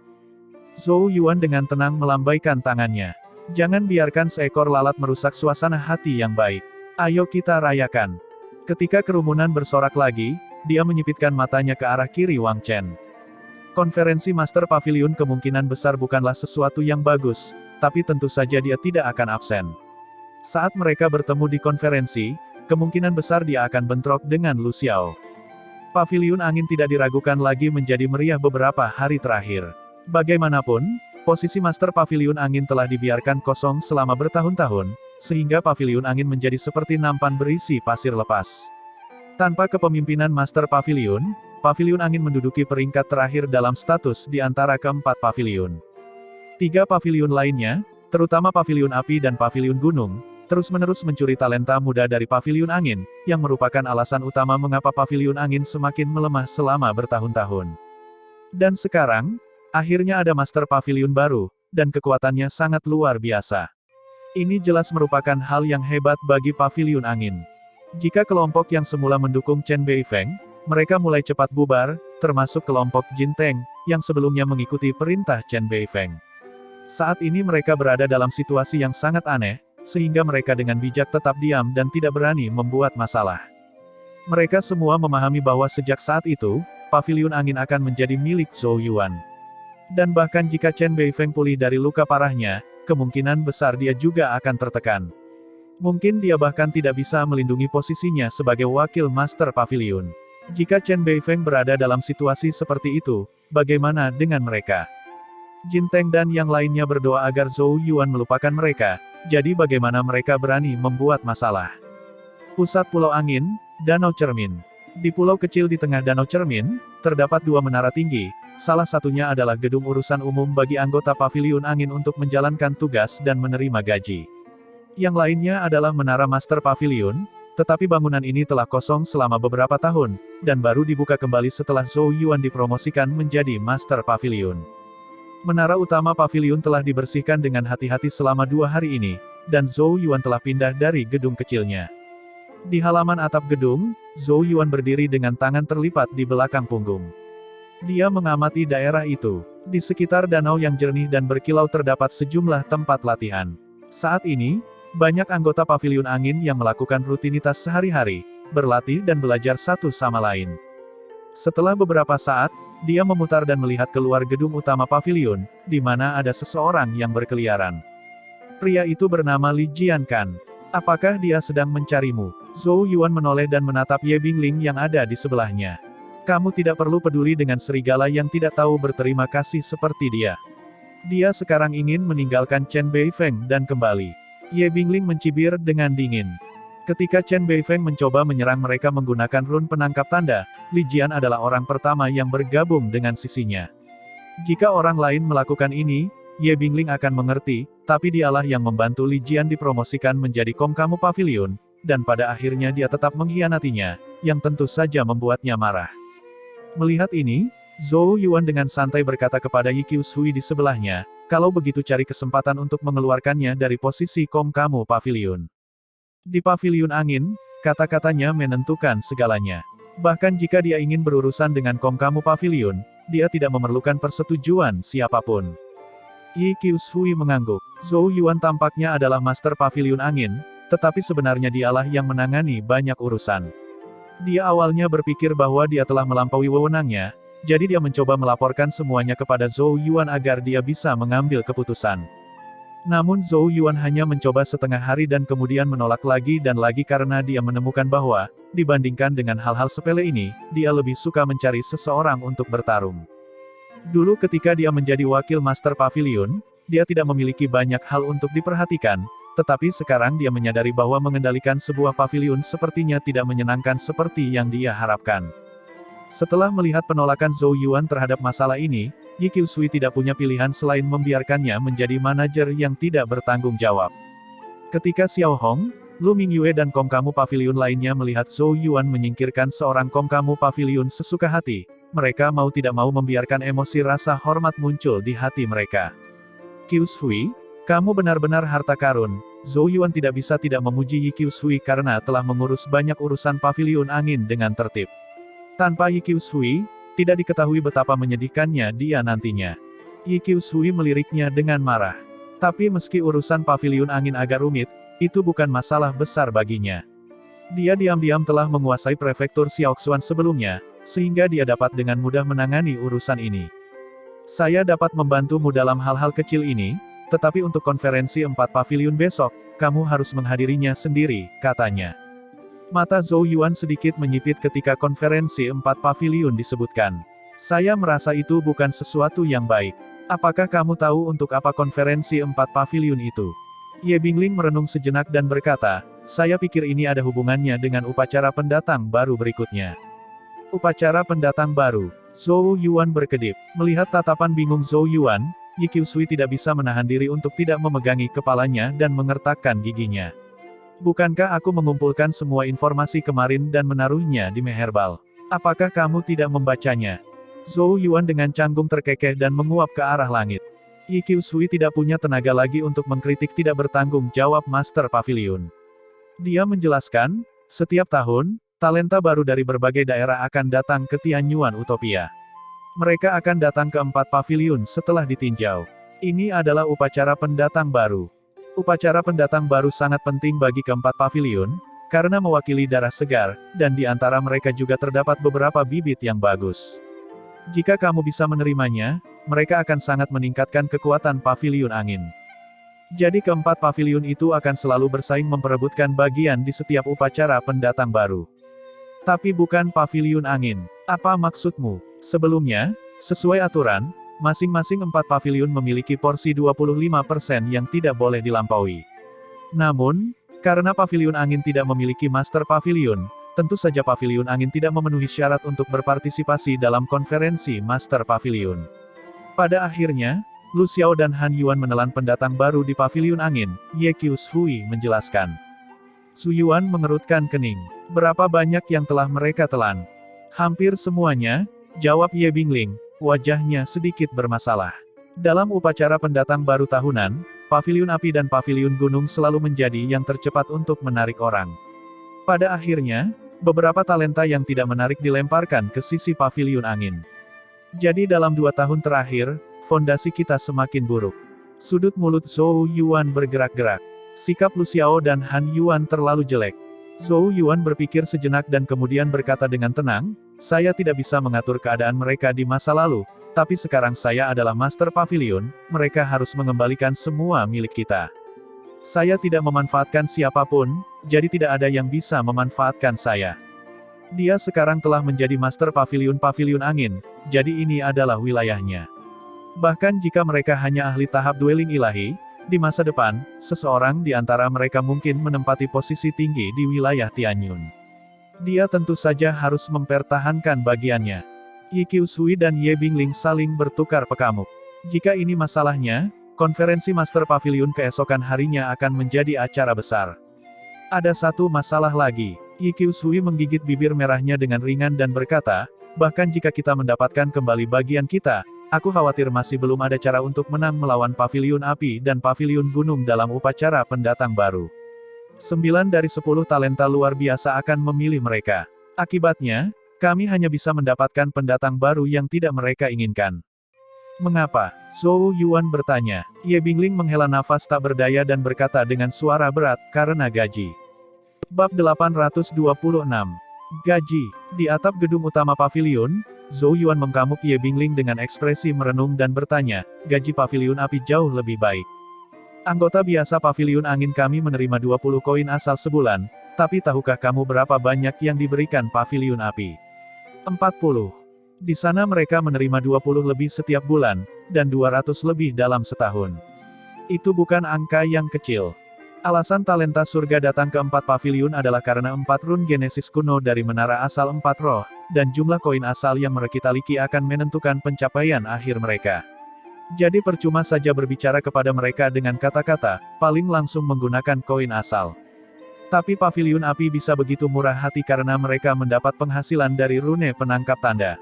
Zhou Yuan dengan tenang melambaikan tangannya. "Jangan biarkan seekor lalat merusak suasana hati yang baik. Ayo kita rayakan." Ketika kerumunan bersorak lagi, dia menyipitkan matanya ke arah kiri Wang Chen. Konferensi Master Paviliun kemungkinan besar bukanlah sesuatu yang bagus, tapi tentu saja dia tidak akan absen. Saat mereka bertemu di konferensi, kemungkinan besar dia akan bentrok dengan Lu Xiao. Paviliun Angin tidak diragukan lagi menjadi meriah beberapa hari terakhir. Bagaimanapun, posisi Master Paviliun Angin telah dibiarkan kosong selama bertahun-tahun, sehingga Paviliun Angin menjadi seperti nampan berisi pasir lepas. Tanpa kepemimpinan Master Paviliun, Paviliun Angin menduduki peringkat terakhir dalam status di antara keempat paviliun. 3 paviliun lainnya, terutama Paviliun Api dan Paviliun Gunung, terus-menerus mencuri talenta muda dari Paviliun Angin, yang merupakan alasan utama mengapa Paviliun Angin semakin melemah selama bertahun-tahun. Dan sekarang, akhirnya ada Master Paviliun baru, dan kekuatannya sangat luar biasa. Ini jelas merupakan hal yang hebat bagi Paviliun Angin. Jika kelompok yang semula mendukung Chen Beifeng, mereka mulai cepat bubar, termasuk kelompok Jin Teng, yang sebelumnya mengikuti perintah Chen Beifeng. Saat ini mereka berada dalam situasi yang sangat aneh, sehingga mereka dengan bijak tetap diam dan tidak berani membuat masalah. Mereka semua memahami bahwa sejak saat itu, Paviliun Angin akan menjadi milik Zhou Yuan. Dan bahkan jika Chen Beifeng pulih dari luka parahnya, kemungkinan besar dia juga akan tertekan. Mungkin dia bahkan tidak bisa melindungi posisinya sebagai wakil Master Paviliun. Jika Chen Beifeng berada dalam situasi seperti itu, bagaimana dengan mereka? Jin Teng dan yang lainnya berdoa agar Zhou Yuan melupakan mereka, jadi bagaimana mereka berani membuat masalah? Pusat Pulau Angin, Danau Cermin. Di pulau kecil di tengah Danau Cermin, terdapat 2 menara tinggi, salah satunya adalah gedung urusan umum bagi anggota Paviliun Angin untuk menjalankan tugas dan menerima gaji. Yang lainnya adalah Menara Master Paviliun, tetapi bangunan ini telah kosong selama beberapa tahun, dan baru dibuka kembali setelah Zhou Yuan dipromosikan menjadi Master Paviliun. Menara utama Paviliun telah dibersihkan dengan hati-hati selama 2 hari ini, dan Zhou Yuan telah pindah dari gedung kecilnya. Di halaman atap gedung, Zhou Yuan berdiri dengan tangan terlipat di belakang punggung. Dia mengamati daerah itu. Di sekitar danau yang jernih dan berkilau terdapat sejumlah tempat latihan. Saat ini, banyak anggota paviliun angin yang melakukan rutinitas sehari-hari, berlatih dan belajar satu sama lain. Setelah beberapa saat, dia memutar dan melihat keluar gedung utama paviliun, di mana ada seseorang yang berkeliaran. Pria itu bernama Li Jiankan. Apakah dia sedang mencarimu? Zhou Yuan menoleh dan menatap Ye Bingling yang ada di sebelahnya. Kamu tidak perlu peduli dengan serigala yang tidak tahu berterima kasih seperti dia. Dia sekarang ingin meninggalkan Chen Beifeng dan kembali. Ye Bingling mencibir dengan dingin. Ketika Chen Beifeng mencoba menyerang mereka menggunakan rune penangkap tanda, Li Jian adalah orang pertama yang bergabung dengan sisinya. Jika orang lain melakukan ini, Ye Bingling akan mengerti, tapi dialah yang membantu Li Jian dipromosikan menjadi Kongkamu Pavilion, dan pada akhirnya dia tetap mengkhianatinya, yang tentu saja membuatnya marah. Melihat ini, Zhou Yuan dengan santai berkata kepada Yi Qiushui di sebelahnya, kalau begitu cari kesempatan untuk mengeluarkannya dari posisi Kongkamu Pavilion. Di Paviliun Angin, kata-katanya menentukan segalanya. Bahkan jika dia ingin berurusan dengan Kongkamu Pavilion, dia tidak memerlukan persetujuan siapapun. Yi Qiushui mengangguk. Zhou Yuan tampaknya adalah Master Paviliun Angin, tetapi sebenarnya dialah yang menangani banyak urusan. Dia awalnya berpikir bahwa dia telah melampaui wewenangnya, jadi dia mencoba melaporkan semuanya kepada Zhou Yuan agar dia bisa mengambil keputusan. Namun Zhou Yuan hanya mencoba setengah hari dan kemudian menolak lagi dan lagi karena dia menemukan bahwa, dibandingkan dengan hal-hal sepele ini, dia lebih suka mencari seseorang untuk bertarung. Dulu ketika dia menjadi wakil Master Pavilion, dia tidak memiliki banyak hal untuk diperhatikan, tetapi sekarang dia menyadari bahwa mengendalikan sebuah paviliun sepertinya tidak menyenangkan seperti yang dia harapkan. Setelah melihat penolakan Zhou Yuan terhadap masalah ini, Yi Qiushui tidak punya pilihan selain membiarkannya menjadi manajer yang tidak bertanggung jawab. Ketika Xiao Hong, Lu Mingyue dan Kongkamu Paviliun lainnya melihat Zhou Yuan menyingkirkan seorang Kongkamu Paviliun sesuka hati, mereka mau tidak mau membiarkan emosi rasa hormat muncul di hati mereka. Qiushui, kamu benar-benar harta karun. Zhou Yuan tidak bisa tidak memuji Yi Qiushui karena telah mengurus banyak urusan paviliun angin dengan tertib. Tanpa Yi Qiushui, tidak diketahui betapa menyedihkannya dia nantinya. Yi Qiushui meliriknya dengan marah. Tapi meski urusan paviliun angin agak rumit, itu bukan masalah besar baginya. Dia diam-diam telah menguasai prefektur Xiaoxuan sebelumnya, sehingga dia dapat dengan mudah menangani urusan ini. Saya dapat membantumu dalam hal-hal kecil ini, tetapi untuk konferensi 4 paviliun besok, kamu harus menghadirinya sendiri, katanya. Mata Zhou Yuan sedikit menyipit ketika konferensi 4 paviliun disebutkan. Saya merasa itu bukan sesuatu yang baik. Apakah kamu tahu untuk apa konferensi 4 paviliun itu? Ye Bingling merenung sejenak dan berkata, saya pikir ini ada hubungannya dengan upacara pendatang baru berikutnya. Upacara pendatang baru. Zhou Yuan berkedip. Melihat tatapan bingung Zhou Yuan, Yi Qiushui tidak bisa menahan diri untuk tidak memegangi kepalanya dan mengertakkan giginya. Bukankah aku mengumpulkan semua informasi kemarin dan menaruhnya di Meherbal? Apakah kamu tidak membacanya? Zhou Yuan dengan canggung terkekeh dan menguap ke arah langit. Yi Qiushui tidak punya tenaga lagi untuk mengkritik tidak bertanggung jawab Master Pavilion. Dia menjelaskan, setiap tahun, talenta baru dari berbagai daerah akan datang ke Tianyuan Utopia. Mereka akan datang ke 4 paviliun setelah ditinjau. Ini adalah upacara pendatang baru. Upacara pendatang baru sangat penting bagi keempat paviliun, karena mewakili darah segar, dan di antara mereka juga terdapat beberapa bibit yang bagus. Jika kamu bisa menerimanya, mereka akan sangat meningkatkan kekuatan paviliun angin. Jadi keempat paviliun itu akan selalu bersaing memperebutkan bagian di setiap upacara pendatang baru. Tapi bukan paviliun angin. Apa maksudmu? Sebelumnya, sesuai aturan, masing-masing 4 paviliun memiliki porsi 25% yang tidak boleh dilampaui. Namun, karena paviliun angin tidak memiliki master paviliun, tentu saja paviliun angin tidak memenuhi syarat untuk berpartisipasi dalam konferensi master paviliun. Pada akhirnya, Lu Xiao dan Han Yuan menelan pendatang baru di paviliun angin, Ye Qiushui menjelaskan. Su Yuan mengerutkan kening. Berapa banyak yang telah mereka telan? Hampir semuanya, jawab Ye Bingling, wajahnya sedikit bermasalah. Dalam upacara pendatang baru tahunan, paviliun api dan paviliun gunung selalu menjadi yang tercepat untuk menarik orang. Pada akhirnya, beberapa talenta yang tidak menarik dilemparkan ke sisi paviliun angin. Jadi dalam 2 tahun terakhir, fondasi kita semakin buruk. Sudut mulut Zhou Yuan bergerak-gerak. Sikap Lu Xiao dan Han Yuan terlalu jelek. Zhou Yuan berpikir sejenak dan kemudian berkata dengan tenang, saya tidak bisa mengatur keadaan mereka di masa lalu, tapi sekarang saya adalah Master Pavilion, mereka harus mengembalikan semua milik kita. Saya tidak memanfaatkan siapapun, jadi tidak ada yang bisa memanfaatkan saya. Dia sekarang telah menjadi Master Pavilion Angin, jadi ini adalah wilayahnya. Bahkan jika mereka hanya ahli tahap dueling ilahi, di masa depan, seseorang di antara mereka mungkin menempati posisi tinggi di wilayah Tianyun. Dia tentu saja harus mempertahankan bagiannya. Yi Qiushui dan Ye Bingling saling bertukar pekamuk. Jika ini masalahnya, konferensi Master Pavilion keesokan harinya akan menjadi acara besar. Ada satu masalah lagi. Yi Qiushui menggigit bibir merahnya dengan ringan dan berkata, bahkan jika kita mendapatkan kembali bagian kita, aku khawatir masih belum ada cara untuk menang melawan Paviliun Api dan Paviliun Gunung dalam upacara pendatang baru. 9 dari 10 talenta luar biasa akan memilih mereka. Akibatnya, kami hanya bisa mendapatkan pendatang baru yang tidak mereka inginkan. Mengapa? Zhou Yuan bertanya. Ye Bingling menghela nafas tak berdaya dan berkata dengan suara berat, karena gaji. Bab 826. Gaji. Di atap gedung utama pavilion, Zhou Yuan mengamuk Ye Bingling dengan ekspresi merenung dan bertanya, gaji Paviliun Api jauh lebih baik. Anggota biasa Paviliun Angin kami menerima 20 koin asal sebulan, tapi tahukah kamu berapa banyak yang diberikan Paviliun Api? 40. Di sana mereka menerima 20 lebih setiap bulan, dan 200 lebih dalam setahun. Itu bukan angka yang kecil. Alasan talenta surga datang ke 4 paviliun adalah karena 4 run genesis kuno dari menara asal 4 roh, dan jumlah koin asal yang mereka miliki akan menentukan pencapaian akhir mereka. Jadi percuma saja berbicara kepada mereka dengan kata-kata, paling langsung menggunakan koin asal. Tapi Paviliun Api bisa begitu murah hati karena mereka mendapat penghasilan dari rune penangkap tanda.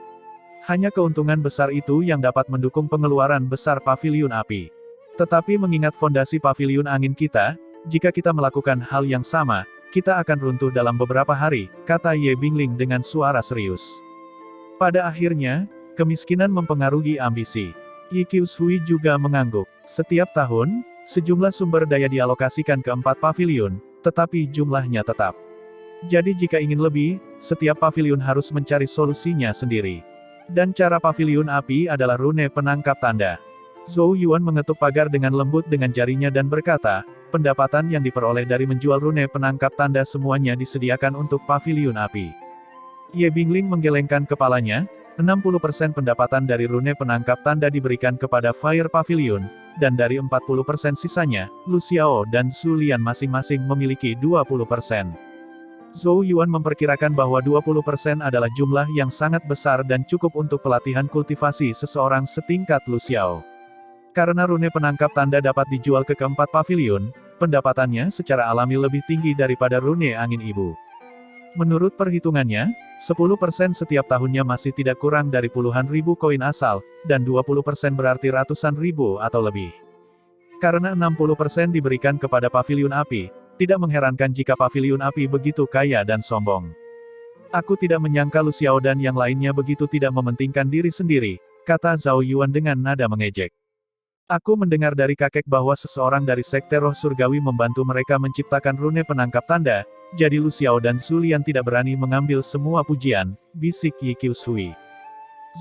Hanya keuntungan besar itu yang dapat mendukung pengeluaran besar Paviliun Api. Tetapi mengingat fondasi Paviliun Angin kita, jika kita melakukan hal yang sama, kita akan runtuh dalam beberapa hari, kata Ye Bingling dengan suara serius. Pada akhirnya, kemiskinan mempengaruhi ambisi. Yi Qiushui juga mengangguk. Setiap tahun, sejumlah sumber daya dialokasikan ke 4 pavilion, tetapi jumlahnya tetap. Jadi jika ingin lebih, setiap pavilion harus mencari solusinya sendiri. Dan cara Paviliun Api adalah rune penangkap tanda. Zhou Yuan mengetuk pagar dengan lembut dengan jarinya dan berkata, pendapatan yang diperoleh dari menjual rune penangkap tanda semuanya disediakan untuk Paviliun Api. Ye Bingling menggelengkan kepalanya, 60% pendapatan dari rune penangkap tanda diberikan kepada Fire Pavilion, dan dari 40% sisanya, Lu Xiao dan Zhu Lian masing-masing memiliki 20%. Zhou Yuan memperkirakan bahwa 20% adalah jumlah yang sangat besar dan cukup untuk pelatihan kultivasi seseorang setingkat Lu Xiao. Karena rune penangkap tanda dapat dijual ke keempat pavilion, pendapatannya secara alami lebih tinggi daripada rune angin ibu. Menurut perhitungannya, 10% setiap tahunnya masih tidak kurang dari puluhan ribu koin asal, dan 20% berarti ratusan ribu atau lebih. Karena 60% diberikan kepada Paviliun Api, tidak mengherankan jika Paviliun Api begitu kaya dan sombong. Aku tidak menyangka Lu Xiao dan yang lainnya begitu tidak mementingkan diri sendiri, kata Zhou Yuan dengan nada mengejek. Aku mendengar dari kakek bahwa seseorang dari Sekte Roh Surgawi membantu mereka menciptakan rune penangkap tanda, jadi Lu Xiao dan Zhu Lian tidak berani mengambil semua pujian, bisik Yi Qiushui.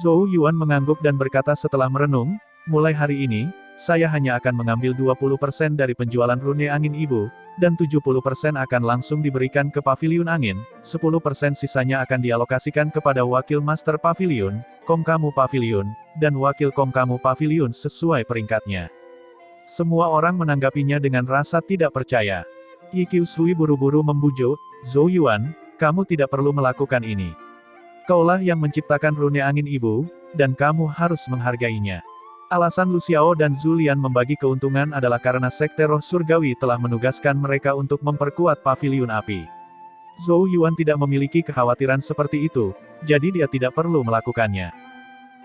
Zhou Yuan mengangguk dan berkata setelah merenung, mulai hari ini, saya hanya akan mengambil 20% dari penjualan rune angin ibu, dan 70% akan langsung diberikan ke Paviliun Angin, 10% sisanya akan dialokasikan kepada wakil Master Pavilion, Kongkamu Pavilion, dan wakil Kongkamu Pavilion sesuai peringkatnya. Semua orang menanggapinya dengan rasa tidak percaya. Yi Qiushui buru-buru membujuk, Zhou Yuan, kamu tidak perlu melakukan ini. Kaulah yang menciptakan rune angin ibu, dan kamu harus menghargainya. Alasan Lu Xiao dan Zhu Lian membagi keuntungan adalah karena Sekte Roh Surgawi telah menugaskan mereka untuk memperkuat Paviliun Api. Zhou Yuan tidak memiliki kekhawatiran seperti itu, jadi dia tidak perlu melakukannya.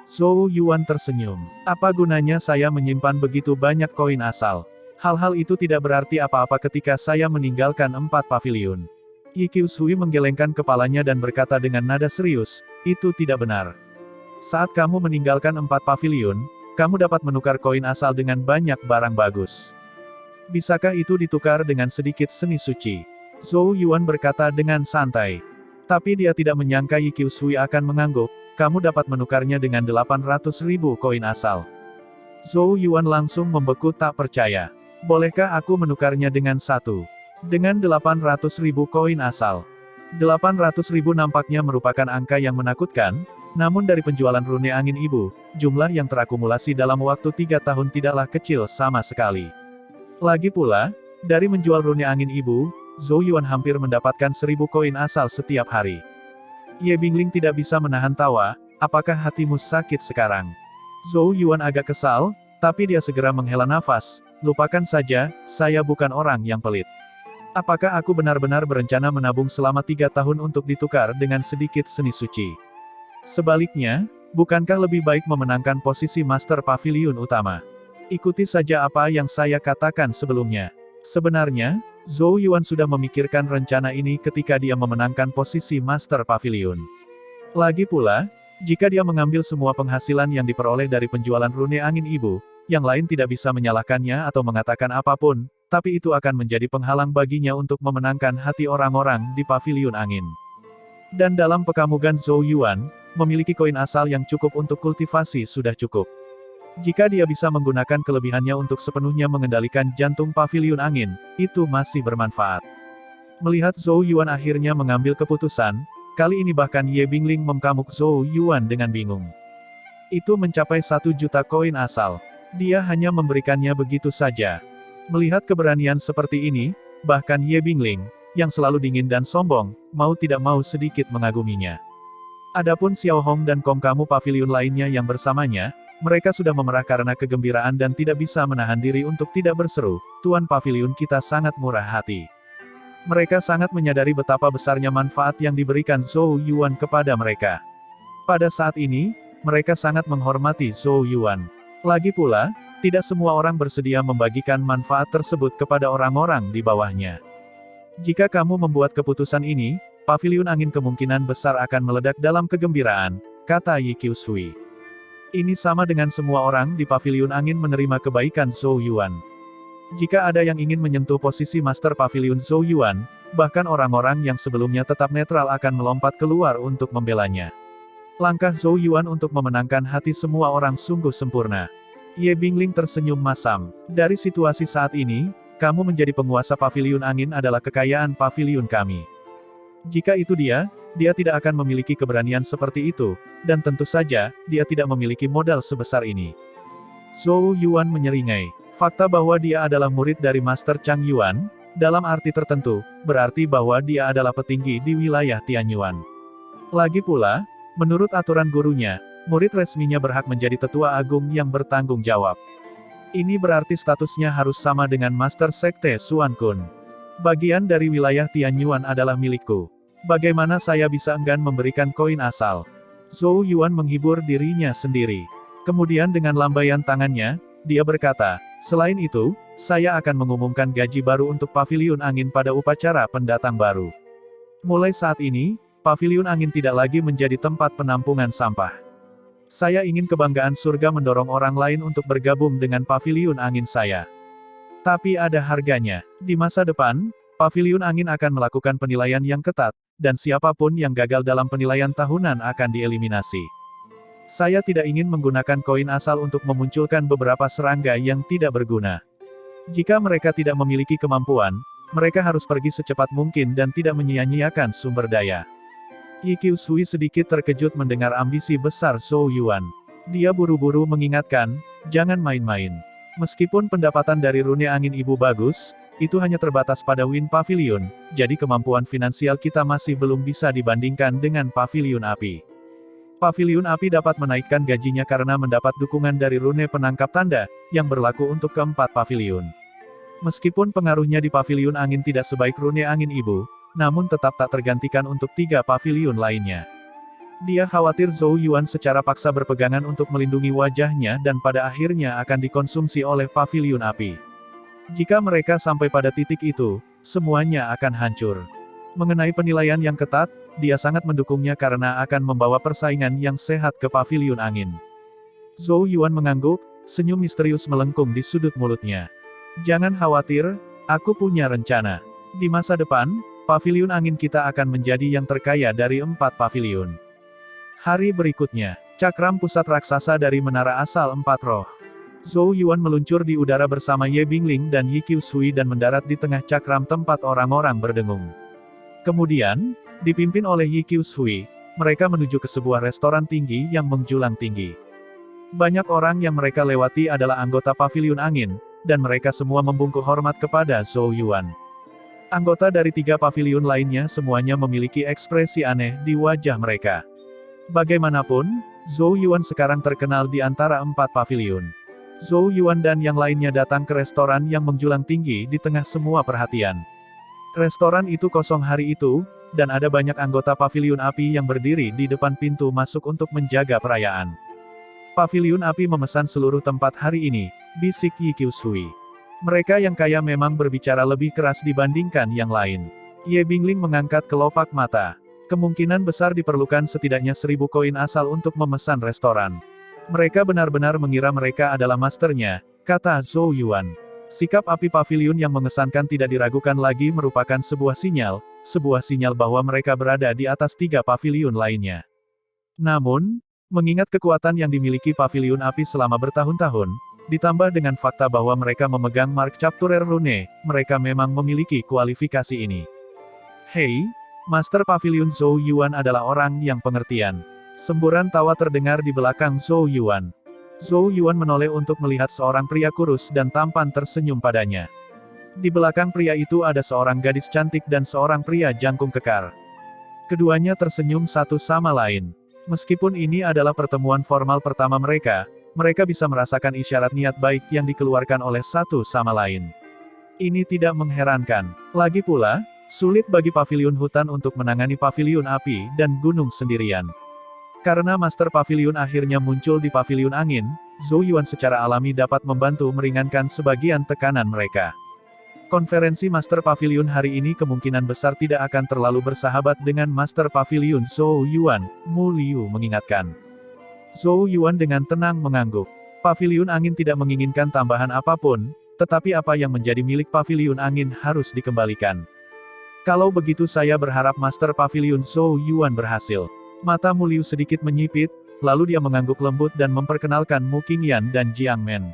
Zhou Yuan tersenyum. Apa gunanya saya menyimpan begitu banyak koin asal? Hal-hal itu tidak berarti apa-apa ketika saya meninggalkan 4 paviliun. Yi Qiushui menggelengkan kepalanya dan berkata dengan nada serius, itu tidak benar. Saat kamu meninggalkan 4 paviliun, kamu dapat menukar koin asal dengan banyak barang bagus. Bisakah itu ditukar dengan sedikit seni suci? Zhou Yuan berkata dengan santai. Tapi dia tidak menyangka Yi Qiushui akan mengangguk, kamu dapat menukarnya dengan 800.000 koin asal. Zhou Yuan langsung membeku tak percaya. Bolehkah aku menukarnya dengan 1? Dengan 800.000 koin asal. 800.000 nampaknya merupakan angka yang menakutkan, namun dari penjualan rune angin ibu, jumlah yang terakumulasi dalam waktu 3 tahun tidaklah kecil sama sekali. Lagi pula, dari menjual rune angin ibu, Zhou Yuan hampir mendapatkan 1.000 koin asal setiap hari. Ye Bingling tidak bisa menahan tawa, apakah hatimu sakit sekarang? Zhou Yuan agak kesal, tapi dia segera menghela nafas, lupakan saja, saya bukan orang yang pelit. Apakah aku benar-benar berencana menabung selama 3 tahun untuk ditukar dengan sedikit seni suci? Sebaliknya, bukankah lebih baik memenangkan posisi Master Pavilion utama? Ikuti saja apa yang saya katakan sebelumnya. Sebenarnya, Zhou Yuan sudah memikirkan rencana ini ketika dia memenangkan posisi Master Pavilion. Lagi pula, jika dia mengambil semua penghasilan yang diperoleh dari penjualan rune angin ibu, yang lain tidak bisa menyalahkannya atau mengatakan apapun, tapi itu akan menjadi penghalang baginya untuk memenangkan hati orang-orang di Pavilion Angin. Dan dalam pekamugan Zhou Yuan, memiliki koin asal yang cukup untuk kultivasi sudah cukup. Jika dia bisa menggunakan kelebihannya untuk sepenuhnya mengendalikan jantung Pavilion Angin, itu masih bermanfaat. Melihat Zhou Yuan akhirnya mengambil keputusan, kali ini bahkan Ye Bingling memkamuk Zhou Yuan dengan bingung. Itu mencapai 1 juta koin asal. Dia hanya memberikannya begitu saja. Melihat keberanian seperti ini, bahkan Ye Bingling, yang selalu dingin dan sombong, mau tidak mau sedikit mengaguminya. Adapun Xiao Hong dan Kong Kamu Pavilion lainnya yang bersamanya, mereka sudah memerah karena kegembiraan dan tidak bisa menahan diri untuk tidak berseru, Tuan Pavilion kita sangat murah hati. Mereka sangat menyadari betapa besarnya manfaat yang diberikan Zhou Yuan kepada mereka. Pada saat ini, mereka sangat menghormati Zhou Yuan. Lagi pula, tidak semua orang bersedia membagikan manfaat tersebut kepada orang-orang di bawahnya. Jika kamu membuat keputusan ini, Pavilion Angin kemungkinan besar akan meledak dalam kegembiraan, kata Yi Qiushui. Ini sama dengan semua orang di Pavilion Angin menerima kebaikan Zhou Yuan. Jika ada yang ingin menyentuh posisi Master Pavilion Zhou Yuan, bahkan orang-orang yang sebelumnya tetap netral akan melompat keluar untuk membelanya. Langkah Zhou Yuan untuk memenangkan hati semua orang sungguh sempurna. Ye Bingling tersenyum masam. Dari situasi saat ini, kamu menjadi penguasa Pavilion Angin adalah kekayaan Pavilion kami. Jika itu dia tidak akan memiliki keberanian seperti itu, dan tentu saja, dia tidak memiliki modal sebesar ini. Zhou Yuan menyeringai. Fakta bahwa dia adalah murid dari Master Chang Yuan, dalam arti tertentu, berarti bahwa dia adalah petinggi di wilayah Tianyuan. Lagi pula, menurut aturan gurunya, murid resminya berhak menjadi tetua agung yang bertanggung jawab. Ini berarti statusnya harus sama dengan Master Sekte Xuan Kun. Bagian dari wilayah Tianyuan adalah milikku. Bagaimana saya bisa enggan memberikan koin asal? Zhou Yuan menghibur dirinya sendiri. Kemudian dengan lambaian tangannya, dia berkata, selain itu, saya akan mengumumkan gaji baru untuk Pavilion Angin pada upacara pendatang baru. Mulai saat ini, Pavilion Angin tidak lagi menjadi tempat penampungan sampah. Saya ingin kebanggaan surga mendorong orang lain untuk bergabung dengan Pavilion Angin saya. Tapi ada harganya. Di masa depan, Pavilion Angin akan melakukan penilaian yang ketat, dan siapapun yang gagal dalam penilaian tahunan akan dieliminasi. Saya tidak ingin menggunakan koin asal untuk memunculkan beberapa serangga yang tidak berguna. Jika mereka tidak memiliki kemampuan, mereka harus pergi secepat mungkin dan tidak menyia-nyiakan sumber daya. Yi Qiushui sedikit terkejut mendengar ambisi besar Zhou Yuan. Dia buru-buru mengingatkan, jangan main-main. Meskipun pendapatan dari rune angin ibu bagus, itu hanya terbatas pada Wind Pavilion, jadi kemampuan finansial kita masih belum bisa dibandingkan dengan Pavilion Api. Pavilion Api dapat menaikkan gajinya karena mendapat dukungan dari rune penangkap tanda, yang berlaku untuk keempat pavilion. Meskipun pengaruhnya di Pavilion Angin tidak sebaik rune angin ibu, namun tetap tak tergantikan untuk 3 pavilion lainnya. Dia khawatir Zhou Yuan secara paksa berpegangan untuk melindungi wajahnya dan pada akhirnya akan dikonsumsi oleh Pavilion Api. Jika mereka sampai pada titik itu, semuanya akan hancur. Mengenai penilaian yang ketat, dia sangat mendukungnya karena akan membawa persaingan yang sehat ke paviliun angin. Zhou Yuan mengangguk, senyum misterius melengkung di sudut mulutnya. Jangan khawatir, aku punya rencana. Di masa depan, paviliun angin kita akan menjadi yang terkaya dari 4 paviliun. Hari berikutnya, cakram pusat raksasa dari menara asal 4 roh. Zhou Yuan meluncur di udara bersama Ye Bingling dan Yi Qiushui dan mendarat di tengah cakram tempat orang-orang berdengung. Kemudian, dipimpin oleh Yi Qiushui, mereka menuju ke sebuah restoran tinggi yang menjulang tinggi. Banyak orang yang mereka lewati adalah anggota paviliun angin, dan mereka semua membungkuk hormat kepada Zhou Yuan. Anggota dari 3 paviliun lainnya semuanya memiliki ekspresi aneh di wajah mereka. Bagaimanapun, Zhou Yuan sekarang terkenal di antara 4 paviliun. Zhou Yuan dan yang lainnya datang ke restoran yang menjulang tinggi di tengah semua perhatian. Restoran itu kosong hari itu, dan ada banyak anggota paviliun api yang berdiri di depan pintu masuk untuk menjaga perayaan. Paviliun api memesan seluruh tempat hari ini, bisik Yi Qiushui. Mereka yang kaya memang berbicara lebih keras dibandingkan yang lain. Ye Bingling mengangkat kelopak mata. Kemungkinan besar diperlukan setidaknya 1000 koin asal untuk memesan restoran. Mereka benar-benar mengira mereka adalah masternya, kata Zhou Yuan. Sikap api paviliun yang mengesankan tidak diragukan lagi merupakan sebuah sinyal bahwa mereka berada di atas 3 paviliun lainnya. Namun, mengingat kekuatan yang dimiliki paviliun api selama bertahun-tahun, ditambah dengan fakta bahwa mereka memegang mark Capturer Rune, mereka memang memiliki kualifikasi ini. Hei, Master Paviliun Zhou Yuan adalah orang yang pengertian. Semburan tawa terdengar di belakang Zhou Yuan. Zhou Yuan menoleh untuk melihat seorang pria kurus dan tampan tersenyum padanya. Di belakang pria itu ada seorang gadis cantik dan seorang pria jangkung kekar. Keduanya tersenyum satu sama lain. Meskipun ini adalah pertemuan formal pertama mereka, mereka bisa merasakan isyarat niat baik yang dikeluarkan oleh satu sama lain. Ini tidak mengherankan. Lagi pula, sulit bagi paviliun hutan untuk menangani paviliun api dan gunung sendirian. Karena Master Paviliun akhirnya muncul di paviliun angin, Zhou Yuan secara alami dapat membantu meringankan sebagian tekanan mereka. Konferensi Master Paviliun hari ini kemungkinan besar tidak akan terlalu bersahabat dengan Master Paviliun Zhou Yuan, Mu Liu mengingatkan. Zhou Yuan dengan tenang mengangguk. Paviliun angin tidak menginginkan tambahan apapun, tetapi apa yang menjadi milik paviliun angin harus dikembalikan. Kalau begitu saya berharap Master Paviliun Zhou Yuan berhasil. Mata Mu Liu sedikit menyipit, lalu dia mengangguk lembut dan memperkenalkan Mu Qingyan dan Jiang Men.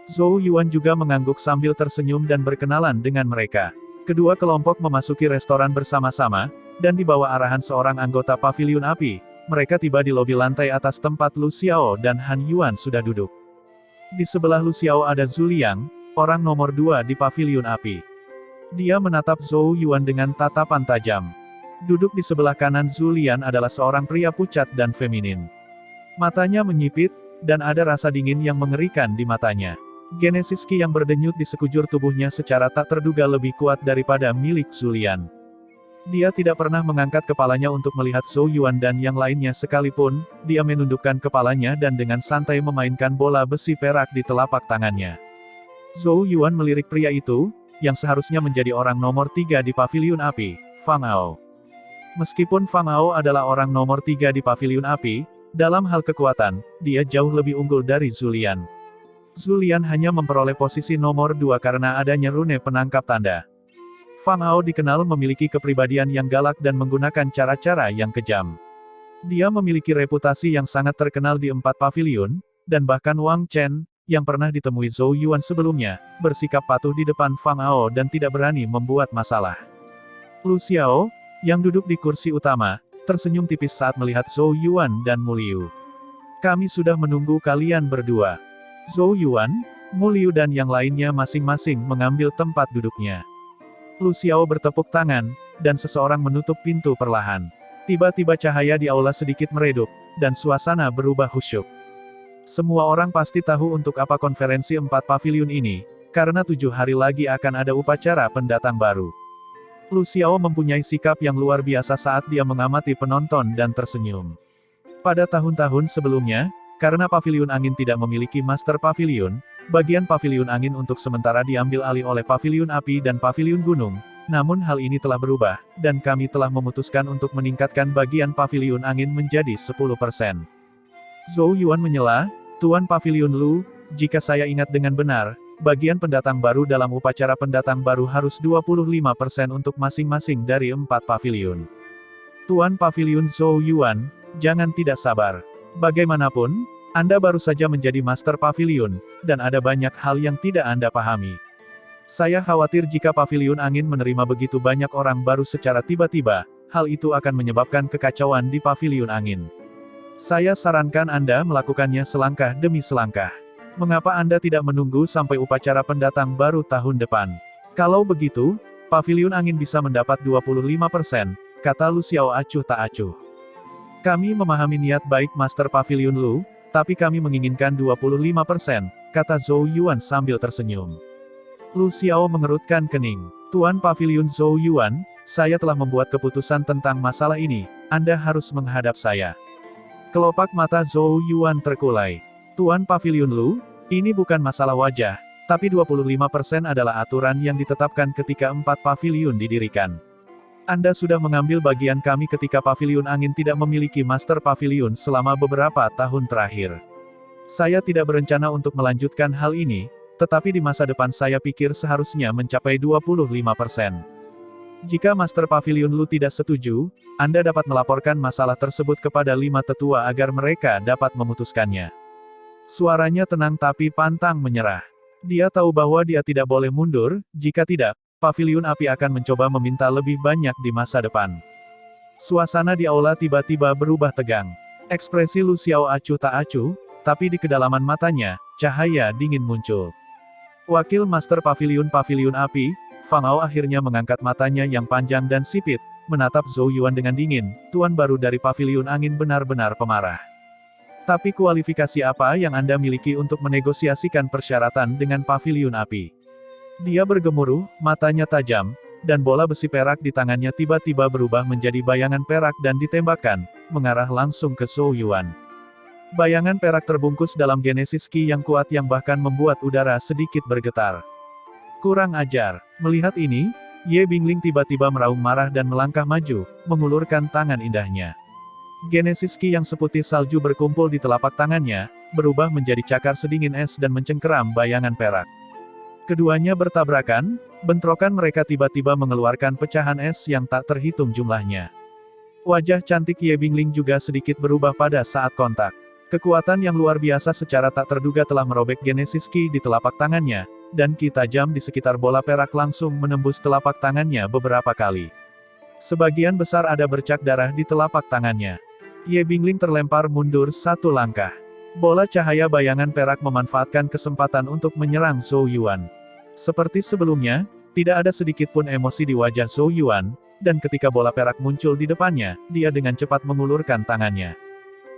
Zhou Yuan juga mengangguk sambil tersenyum dan berkenalan dengan mereka. Kedua kelompok memasuki restoran bersama-sama, dan di bawah arahan seorang anggota paviliun api, mereka tiba di lobi lantai atas tempat Lu Xiao dan Han Yuan sudah duduk. Di sebelah Lu Xiao ada Zhu Liang, orang nomor 2 di paviliun api. Dia menatap Zhou Yuan dengan tatapan tajam. Duduk di sebelah kanan Zhu Liang adalah seorang pria pucat dan feminin. Matanya menyipit, dan ada rasa dingin yang mengerikan di matanya. Genesis Qi yang berdenyut di sekujur tubuhnya secara tak terduga lebih kuat daripada milik Zhu Liang. Dia tidak pernah mengangkat kepalanya untuk melihat Zhou Yuan dan yang lainnya sekalipun, dia menundukkan kepalanya dan dengan santai memainkan bola besi perak di telapak tangannya. Zhou Yuan melirik pria itu, yang seharusnya menjadi orang nomor 3 di paviliun api, Fang Ao. Meskipun Fang Ao adalah orang nomor 3 di paviliun api, dalam hal kekuatan, dia jauh lebih unggul dari Zhu Liang. Zhu Liang hanya memperoleh posisi nomor 2 karena adanya rune penangkap tanda. Fang Ao dikenal memiliki kepribadian yang galak dan menggunakan cara-cara yang kejam. Dia memiliki reputasi yang sangat terkenal di 4 paviliun, dan bahkan Wang Chen, yang pernah ditemui Zhou Yuan sebelumnya, bersikap patuh di depan Fang Ao dan tidak berani membuat masalah. Lu Xiao, yang duduk di kursi utama, tersenyum tipis saat melihat Zhou Yuan dan Mu Liu. Kami sudah menunggu kalian berdua. Zhou Yuan, Mu Liu dan yang lainnya masing-masing mengambil tempat duduknya. Lu Xiao bertepuk tangan, dan seseorang menutup pintu perlahan. Tiba-tiba cahaya di aula sedikit meredup, dan suasana berubah khusyuk. Semua orang pasti tahu untuk apa konferensi 4 paviliun ini, karena 7 hari lagi akan ada upacara pendatang baru. Lu Xiao mempunyai sikap yang luar biasa saat dia mengamati penonton dan tersenyum. Pada tahun-tahun sebelumnya, karena paviliun angin tidak memiliki master paviliun, bagian paviliun angin untuk sementara diambil alih oleh paviliun api dan paviliun gunung, Namun hal ini telah berubah, dan kami telah memutuskan untuk meningkatkan bagian paviliun angin menjadi 10%. Zhou Yuan menyela, Tuan Paviliun Lu, jika saya ingat dengan benar, bagian pendatang baru dalam upacara pendatang baru harus 25% untuk masing-masing dari 4 paviliun. Tuan Paviliun Zhou Yuan, jangan tidak sabar. Bagaimanapun, Anda baru saja menjadi Master Paviliun, dan ada banyak hal yang tidak Anda pahami. Saya khawatir jika paviliun angin menerima begitu banyak orang baru secara tiba-tiba, hal itu akan menyebabkan kekacauan di paviliun angin. Saya sarankan Anda melakukannya selangkah demi selangkah. Mengapa Anda tidak menunggu sampai upacara pendatang baru tahun depan? Kalau begitu, paviliun angin bisa mendapat 25%, kata Lu Xiao acuh tak acuh. Kami memahami niat baik Master Paviliun Lu, tapi kami menginginkan 25%, kata Zhou Yuan sambil tersenyum. Lu Xiao mengerutkan kening. Tuan Paviliun Zhou Yuan, saya telah membuat keputusan tentang masalah ini, Anda harus menghadap saya. Kelopak mata Zhou Yuan terkulai. Tuan Paviliun Lu, ini bukan masalah wajah, tapi 25% adalah aturan yang ditetapkan ketika 4 paviliun didirikan. Anda sudah mengambil bagian kami ketika paviliun angin tidak memiliki Master Paviliun selama beberapa tahun terakhir. Saya tidak berencana untuk melanjutkan hal ini, tetapi di masa depan saya pikir seharusnya mencapai 25%. Jika Master Paviliun Lu tidak setuju, Anda dapat melaporkan masalah tersebut kepada 5 tetua agar mereka dapat memutuskannya. Suaranya tenang tapi pantang menyerah. Dia tahu bahwa dia tidak boleh mundur, jika tidak, paviliun api akan mencoba meminta lebih banyak di masa depan. Suasana di aula tiba-tiba berubah tegang. Ekspresi Lu Xiao acuh tak acuh, tapi di kedalaman matanya, cahaya dingin muncul. Wakil Master Paviliun Api, Fang Ao akhirnya mengangkat matanya yang panjang dan sipit, menatap Zhou Yuan dengan dingin, Tuan baru dari Paviliun Angin benar-benar pemarah. Tapi kualifikasi apa yang Anda miliki untuk menegosiasikan persyaratan dengan Paviliun Api? Dia bergemuruh, matanya tajam, dan bola besi perak di tangannya tiba-tiba berubah menjadi bayangan perak dan ditembakkan, mengarah langsung ke Zhou Yuan. Bayangan perak terbungkus dalam genesis ki yang kuat yang bahkan membuat udara sedikit bergetar. Kurang ajar. Melihat ini, Ye Bingling tiba-tiba meraung marah dan melangkah maju, mengulurkan tangan indahnya. Genesis ki yang seputih salju berkumpul di telapak tangannya, berubah menjadi cakar sedingin es dan mencengkeram bayangan perak. Keduanya bertabrakan, bentrokan mereka tiba-tiba mengeluarkan pecahan es yang tak terhitung jumlahnya. Wajah cantik Ye Bingling juga sedikit berubah pada saat kontak. Kekuatan yang luar biasa secara tak terduga telah merobek genesis ki di telapak tangannya, dan ki tajam di sekitar bola perak langsung menembus telapak tangannya beberapa kali. Sebagian besar ada bercak darah di telapak tangannya. Ye Bingling terlempar mundur 1 langkah. Bola cahaya bayangan perak memanfaatkan kesempatan untuk menyerang Zhou Yuan. Seperti sebelumnya, tidak ada sedikit pun emosi di wajah Zhou Yuan, dan ketika bola perak muncul di depannya, dia dengan cepat mengulurkan tangannya.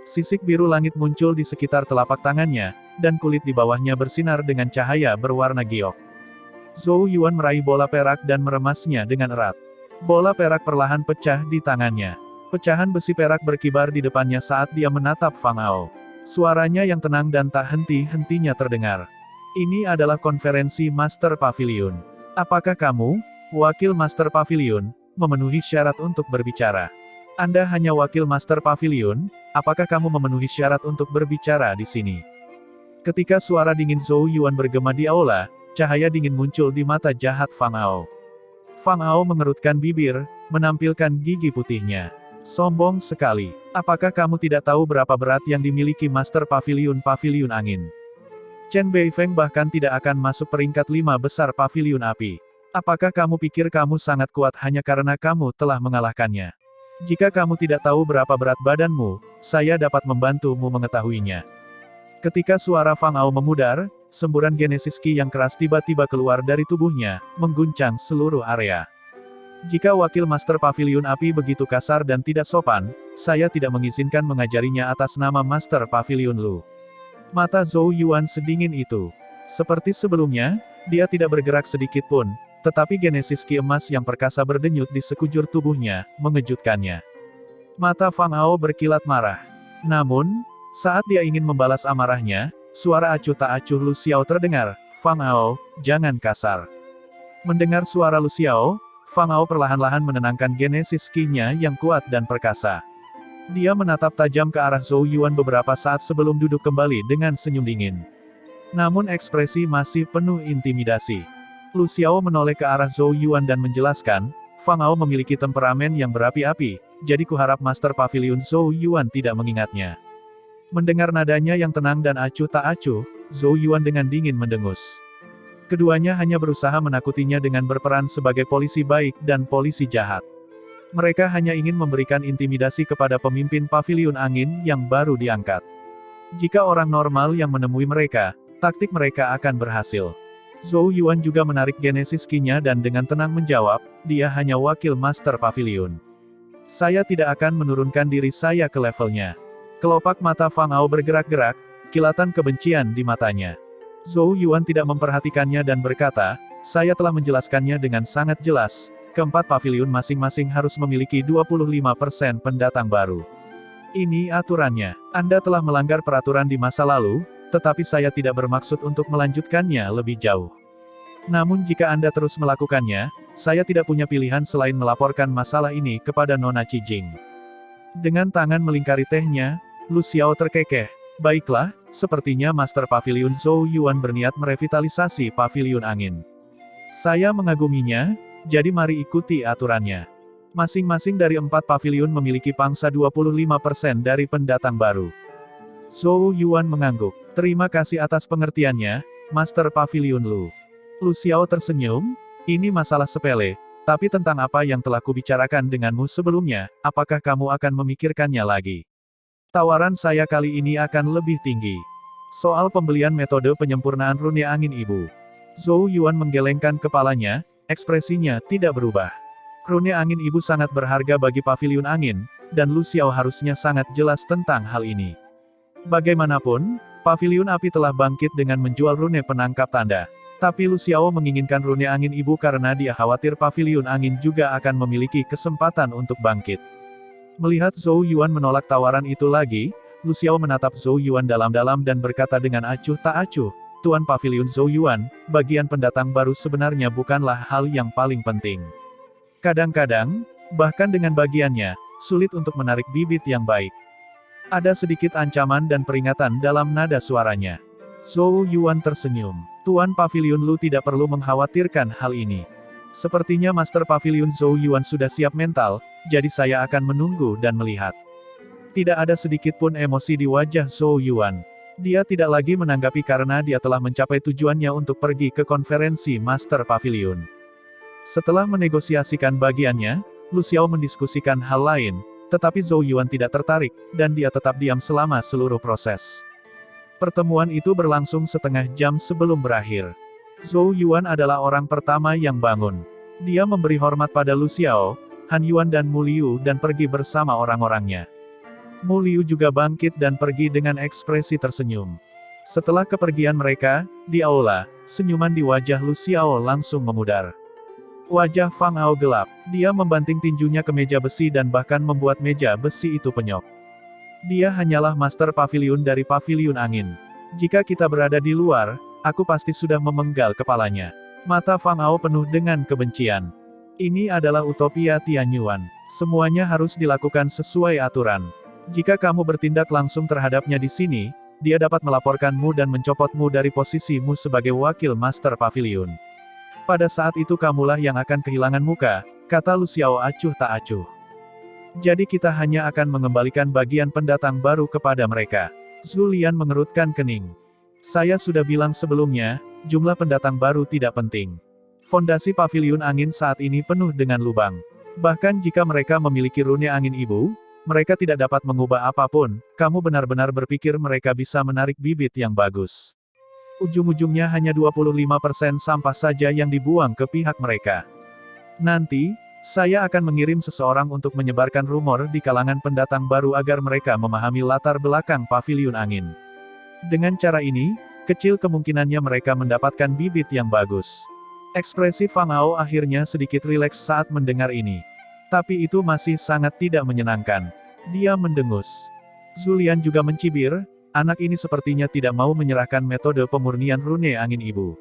Sisik biru langit muncul di sekitar telapak tangannya, dan kulit di bawahnya bersinar dengan cahaya berwarna giok. Zhou Yuan meraih bola perak dan meremasnya dengan erat. Bola perak perlahan pecah di tangannya. Pecahan besi perak berkibar di depannya saat dia menatap Fang Ao. Suaranya yang tenang dan tak henti-hentinya terdengar. Ini adalah konferensi Master Paviliun. Apakah kamu, wakil Master Paviliun, memenuhi syarat untuk berbicara? Anda hanya wakil Master Paviliun, apakah kamu memenuhi syarat untuk berbicara di sini? Ketika suara dingin Zhou Yuan bergema di aula, cahaya dingin muncul di mata jahat Fang Ao. Fang Ao mengerutkan bibir, menampilkan gigi putihnya. Sombong sekali. Apakah kamu tidak tahu berapa berat yang dimiliki Master Paviliun Angin? Chen Beifeng bahkan tidak akan masuk peringkat 5 besar Paviliun Api. Apakah kamu pikir kamu sangat kuat hanya karena kamu telah mengalahkannya? Jika kamu tidak tahu berapa berat badanmu, saya dapat membantumu mengetahuinya. Ketika suara Fang Ao memudar, semburan genesis ki yang keras tiba-tiba keluar dari tubuhnya, mengguncang seluruh area. Jika wakil Master Paviliun Api begitu kasar dan tidak sopan, saya tidak mengizinkan mengajarinya atas nama Master Paviliun Lu. Mata Zhou Yuan sedingin itu. Seperti sebelumnya, dia tidak bergerak sedikit pun, tetapi genesis ki emas yang perkasa berdenyut di sekujur tubuhnya, mengejutkannya. Mata Fang Ao berkilat marah. Namun, saat dia ingin membalas amarahnya, suara acuh tak acuh Lu Xiao terdengar, Fang Ao, jangan kasar. Mendengar suara Lu Xiao, Fang Ao perlahan-lahan menenangkan genesis ki-nya yang kuat dan perkasa. Dia menatap tajam ke arah Zhou Yuan beberapa saat sebelum duduk kembali dengan senyum dingin. Namun ekspresi masih penuh intimidasi. Lu Xiao menoleh ke arah Zhou Yuan dan menjelaskan, Fang Ao memiliki temperamen yang berapi-api, jadi kuharap Master Pavilion Zhou Yuan tidak mengingatnya. Mendengar nadanya yang tenang dan acuh tak acuh, Zhou Yuan dengan dingin mendengus. Keduanya hanya berusaha menakutinya dengan berperan sebagai polisi baik dan polisi jahat. Mereka hanya ingin memberikan intimidasi kepada pemimpin Pavilion Angin yang baru diangkat. Jika orang normal yang menemui mereka, taktik mereka akan berhasil. Zhou Yuan juga menarik genesis ki-nya dan dengan tenang menjawab, dia hanya wakil Master Pavilion. Saya tidak akan menurunkan diri saya ke levelnya. Kelopak mata Fang Ao bergerak-gerak, kilatan kebencian di matanya. Zhou Yuan tidak memperhatikannya dan berkata, saya telah menjelaskannya dengan sangat jelas, keempat pavilion masing-masing harus memiliki 25% pendatang baru. Ini aturannya. Anda telah melanggar peraturan di masa lalu, tetapi saya tidak bermaksud untuk melanjutkannya lebih jauh. Namun jika Anda terus melakukannya, saya tidak punya pilihan selain melaporkan masalah ini kepada Nona Cijing. Dengan tangan melingkari tehnya, Lu Xiao terkekeh. Baiklah, sepertinya Master Pavilion Zhou Yuan berniat merevitalisasi Pavilion Angin. Saya mengaguminya, jadi mari ikuti aturannya. Masing-masing dari 4 pavilion memiliki pangsa 25% dari pendatang baru. Zhou Yuan mengangguk. Terima kasih atas pengertiannya, Master Pavilion Lu. Lu Xiao tersenyum, ini masalah sepele, tapi tentang apa yang telah kubicarakan denganmu sebelumnya, apakah kamu akan memikirkannya lagi? Tawaran saya kali ini akan lebih tinggi. Soal pembelian metode penyempurnaan rune angin ibu. Zhou Yuan menggelengkan kepalanya, ekspresinya tidak berubah. Rune angin ibu sangat berharga bagi Pavilion Angin, dan Lu Xiao harusnya sangat jelas tentang hal ini. Bagaimanapun, Pavilion Api telah bangkit dengan menjual rune penangkap tanda. Tapi Lu Xiao menginginkan rune angin ibu karena dia khawatir Pavilion Angin juga akan memiliki kesempatan untuk bangkit. Melihat Zhou Yuan menolak tawaran itu lagi, Lu Xiao menatap Zhou Yuan dalam-dalam dan berkata dengan acuh tak acuh, Tuan Pavilion Zhou Yuan, bagian pendatang baru sebenarnya bukanlah hal yang paling penting. Kadang-kadang, bahkan dengan bagiannya, sulit untuk menarik bibit yang baik. Ada sedikit ancaman dan peringatan dalam nada suaranya. Zhou Yuan tersenyum. Tuan Pavilion Lu tidak perlu mengkhawatirkan hal ini. Sepertinya Master Pavilion Zhou Yuan sudah siap mental, jadi saya akan menunggu dan melihat. Tidak ada sedikit pun emosi di wajah Zhou Yuan. Dia tidak lagi menanggapi karena dia telah mencapai tujuannya untuk pergi ke konferensi Master Pavilion. Setelah menegosiasikan bagiannya, Lu Xiao mendiskusikan hal lain, tetapi Zhou Yuan tidak tertarik, dan dia tetap diam selama seluruh proses. Pertemuan itu berlangsung setengah jam sebelum berakhir. Zhou Yuan adalah orang pertama yang bangun. Dia memberi hormat pada Lu Xiao, Han Yuan dan Mu Liu dan pergi bersama orang-orangnya. Mu Liu juga bangkit dan pergi dengan ekspresi tersenyum. Setelah kepergian mereka, di aula, senyuman di wajah Lu Xiao langsung memudar. Wajah Fang Ao gelap. Dia membanting tinjunya ke meja besi dan bahkan membuat meja besi itu penyok. Dia hanyalah Master Pavilion dari Pavilion Angin. Jika kita berada di luar, aku pasti sudah memenggal kepalanya. Mata Fang Ao penuh dengan kebencian. Ini adalah utopia Tianyuan. Semuanya harus dilakukan sesuai aturan. Jika kamu bertindak langsung terhadapnya di sini, dia dapat melaporkanmu dan mencopotmu dari posisimu sebagai wakil Master Pavilion. Pada saat itu kamulah yang akan kehilangan muka, kata Lu Xiao acuh tak acuh. Jadi kita hanya akan mengembalikan bagian pendatang baru kepada mereka. Zhu Lian mengerutkan kening. Saya sudah bilang sebelumnya, jumlah pendatang baru tidak penting. Fondasi Pavilion Angin saat ini penuh dengan lubang. Bahkan jika mereka memiliki rune angin ibu, mereka tidak dapat mengubah apapun, kamu benar-benar berpikir mereka bisa menarik bibit yang bagus. Ujung-ujungnya hanya 25% sampah saja yang dibuang ke pihak mereka. Nanti, saya akan mengirim seseorang untuk menyebarkan rumor di kalangan pendatang baru agar mereka memahami latar belakang Pavilion Angin. Dengan cara ini, kecil kemungkinannya mereka mendapatkan bibit yang bagus. Ekspresi Fang Ao akhirnya sedikit rileks saat mendengar ini. Tapi itu masih sangat tidak menyenangkan. Dia mendengus. Zhu Lian juga mencibir, anak ini sepertinya tidak mau menyerahkan metode pemurnian rune angin ibu.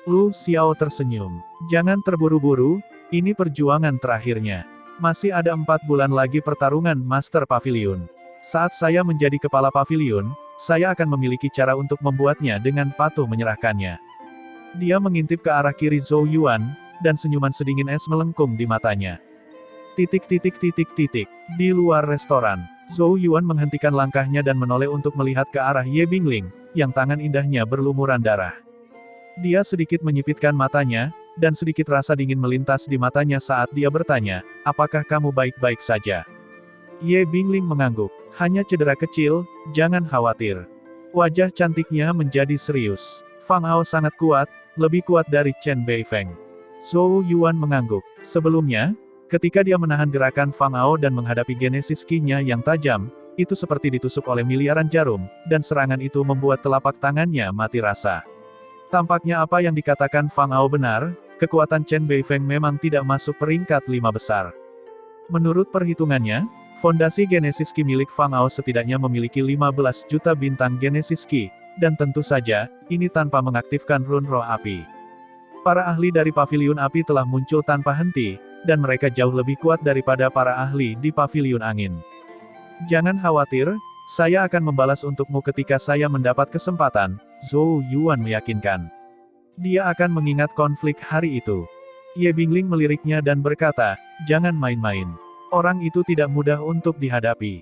Lu Xiao tersenyum. Jangan terburu-buru, Ini perjuangan terakhirnya. Masih ada 4 bulan lagi pertarungan Master Pavilion. Saat saya menjadi kepala pavilion, saya akan memiliki cara untuk membuatnya dengan patuh menyerahkannya. Dia mengintip ke arah kiri Zhou Yuan, dan senyuman sedingin es melengkung di matanya. Di luar restoran, Zhou Yuan menghentikan langkahnya dan menoleh untuk melihat ke arah Ye Bingling, yang tangan indahnya berlumuran darah. Dia sedikit menyipitkan matanya, dan sedikit rasa dingin melintas di matanya saat dia bertanya, apakah kamu baik-baik saja? Ye Bingling mengangguk, hanya cedera kecil, jangan khawatir. Wajah cantiknya menjadi serius. Fang Ao sangat kuat, lebih kuat dari Chen Beifeng. Zhou Yuan mengangguk. Sebelumnya, ketika dia menahan gerakan Fang Ao dan menghadapi Genesis Ki-nya yang tajam, itu seperti ditusuk oleh miliaran jarum, dan serangan itu membuat telapak tangannya mati rasa. Tampaknya apa yang dikatakan Fang Ao benar, kekuatan Chen Beifeng memang tidak masuk peringkat 5 besar. Menurut perhitungannya, fondasi Genesis Ki milik Fang Ao setidaknya memiliki 15 juta bintang Genesis Ki, dan tentu saja, ini tanpa mengaktifkan rune roh api. Para ahli dari Paviliun Api telah muncul tanpa henti, dan mereka jauh lebih kuat daripada para ahli di Paviliun Angin. Jangan khawatir, saya akan membalas untukmu ketika saya mendapat kesempatan, Zhou Yuan meyakinkan. Dia akan mengingat konflik hari itu. Ye Bingling meliriknya dan berkata, jangan main-main. Orang itu tidak mudah untuk dihadapi.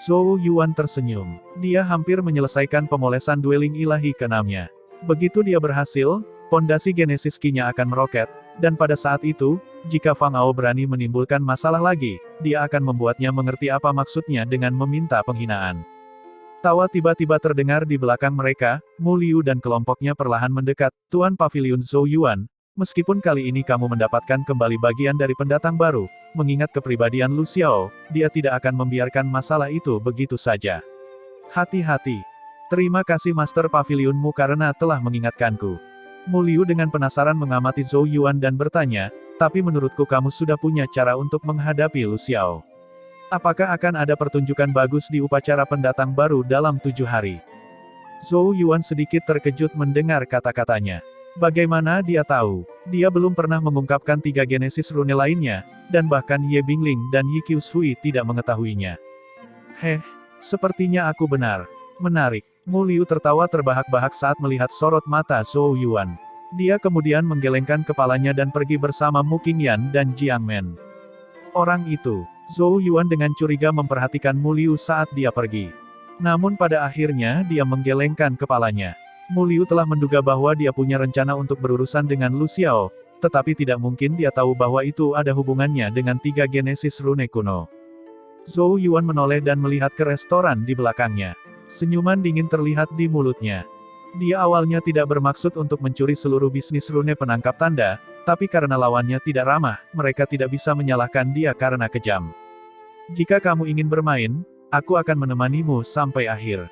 Zhou Yuan tersenyum. Dia hampir menyelesaikan pemolesan dueling ilahi ke-6-nya. Begitu dia berhasil, pondasi Genesis Ki-nya akan meroket, dan pada saat itu, jika Fang Ao berani menimbulkan masalah lagi, dia akan membuatnya mengerti apa maksudnya dengan meminta penghinaan. Tawa tiba-tiba terdengar di belakang mereka, Mu Liu dan kelompoknya perlahan mendekat, Tuan Paviliun Zhou Yuan, meskipun kali ini kamu mendapatkan kembali bagian dari pendatang baru, mengingat kepribadian Lu Xiao, dia tidak akan membiarkan masalah itu begitu saja. Hati-hati. Terima kasih Master Pavilionmu karena telah mengingatkanku. Mu Liu dengan penasaran mengamati Zhou Yuan dan bertanya, tapi menurutku kamu sudah punya cara untuk menghadapi Lu Xiao. Apakah akan ada pertunjukan bagus di upacara pendatang baru dalam 7 hari? Zhou Yuan sedikit terkejut mendengar kata-katanya. Bagaimana dia tahu? Dia belum pernah mengungkapkan 3 Genesis rune lainnya, dan bahkan Ye Bingling dan Yi Qiushui tidak mengetahuinya. Sepertinya aku benar. Menarik. Mu Liu tertawa terbahak-bahak saat melihat sorot mata Zhou Yuan. Dia kemudian menggelengkan kepalanya dan pergi bersama Mu Qingyan dan Jiang Men. Orang itu, Zhou Yuan dengan curiga memperhatikan Mu Liu saat dia pergi. Namun pada akhirnya dia menggelengkan kepalanya. Mu Liu telah menduga bahwa dia punya rencana untuk berurusan dengan Lu Xiao, tetapi tidak mungkin dia tahu bahwa itu ada hubungannya dengan 3 Genesis rune kuno. Zhou Yuan menoleh dan melihat ke restoran di belakangnya. Senyuman dingin terlihat di mulutnya. Dia awalnya tidak bermaksud untuk mencuri seluruh bisnis rune penangkap tanda, tapi karena lawannya tidak ramah, mereka tidak bisa menyalahkan dia karena kejam. Jika kamu ingin bermain, aku akan menemanimu sampai akhir.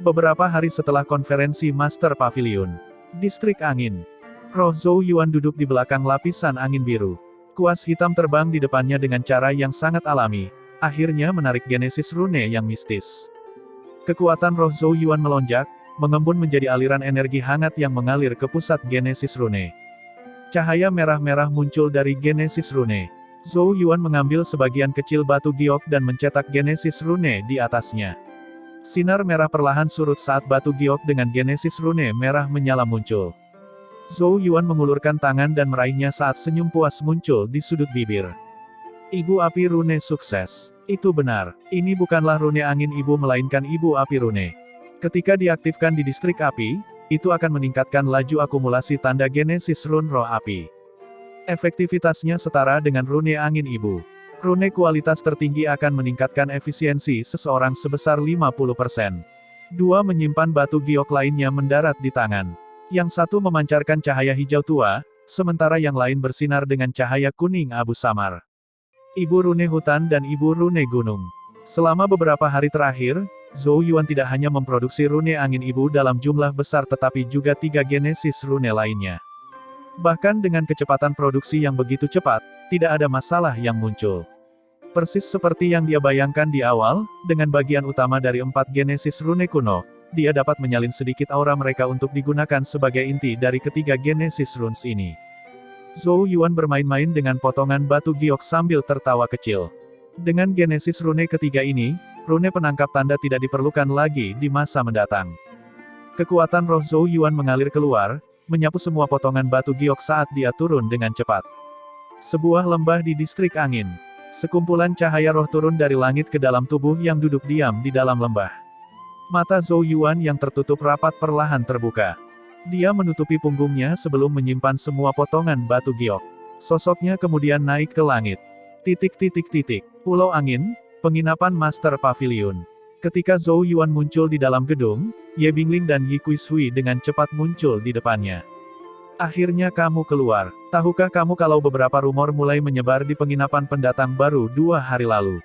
Beberapa hari setelah konferensi Master Pavilion, Distrik Angin. Roh Zhou Yuan duduk di belakang lapisan angin biru. Kuas hitam terbang di depannya dengan cara yang sangat alami, akhirnya menarik Genesis rune yang mistis. Kekuatan roh Zhou Yuan melonjak, mengembun menjadi aliran energi hangat yang mengalir ke pusat Genesis rune. Cahaya merah-merah muncul dari Genesis rune. Zhou Yuan mengambil sebagian kecil batu giok dan mencetak Genesis rune di atasnya. Sinar merah perlahan surut saat batu giok dengan Genesis rune merah menyala muncul. Zhou Yuan mengulurkan tangan dan meraihnya saat senyum puas muncul di sudut bibir. Ibu api rune sukses. Itu benar. Ini bukanlah rune angin ibu melainkan ibu api rune. Ketika diaktifkan di distrik api, itu akan meningkatkan laju akumulasi tanda Genesis rune roh api. Efektivitasnya setara dengan rune angin ibu. Rune kualitas tertinggi akan meningkatkan efisiensi seseorang sebesar 50%. 2 menyimpan batu giok lainnya mendarat di tangan. Yang satu memancarkan cahaya hijau tua, sementara yang lain bersinar dengan cahaya kuning abu samar. Ibu rune hutan dan ibu rune gunung. Selama beberapa hari terakhir, Zhou Yuan tidak hanya memproduksi rune angin ibu dalam jumlah besar tetapi juga 3 Genesis rune lainnya. Bahkan dengan kecepatan produksi yang begitu cepat, tidak ada masalah yang muncul. Persis seperti yang dia bayangkan di awal, dengan bagian utama dari 4 Genesis rune kuno, dia dapat menyalin sedikit aura mereka untuk digunakan sebagai inti dari ketiga Genesis runes ini. Zhou Yuan bermain-main dengan potongan batu giok sambil tertawa kecil. Dengan genesis rune ketiga ini, rune penangkap tanda tidak diperlukan lagi di masa mendatang. Kekuatan roh Zhou Yuan mengalir keluar, menyapu semua potongan batu giok saat dia turun dengan cepat. Sebuah lembah di distrik angin. Sekumpulan cahaya roh turun dari langit ke dalam tubuh yang duduk diam di dalam lembah. Mata Zhou Yuan yang tertutup rapat perlahan terbuka. Dia menutupi punggungnya sebelum menyimpan semua potongan batu giok. Sosoknya kemudian naik ke langit. Pulau Angin, penginapan Master Pavilion. Ketika Zhou Yuan muncul di dalam gedung, Ye Bingling dan Yi Kuishui dengan cepat muncul di depannya. Akhirnya kamu keluar. Tahukah kamu kalau beberapa rumor mulai menyebar di penginapan pendatang baru 2 hari lalu?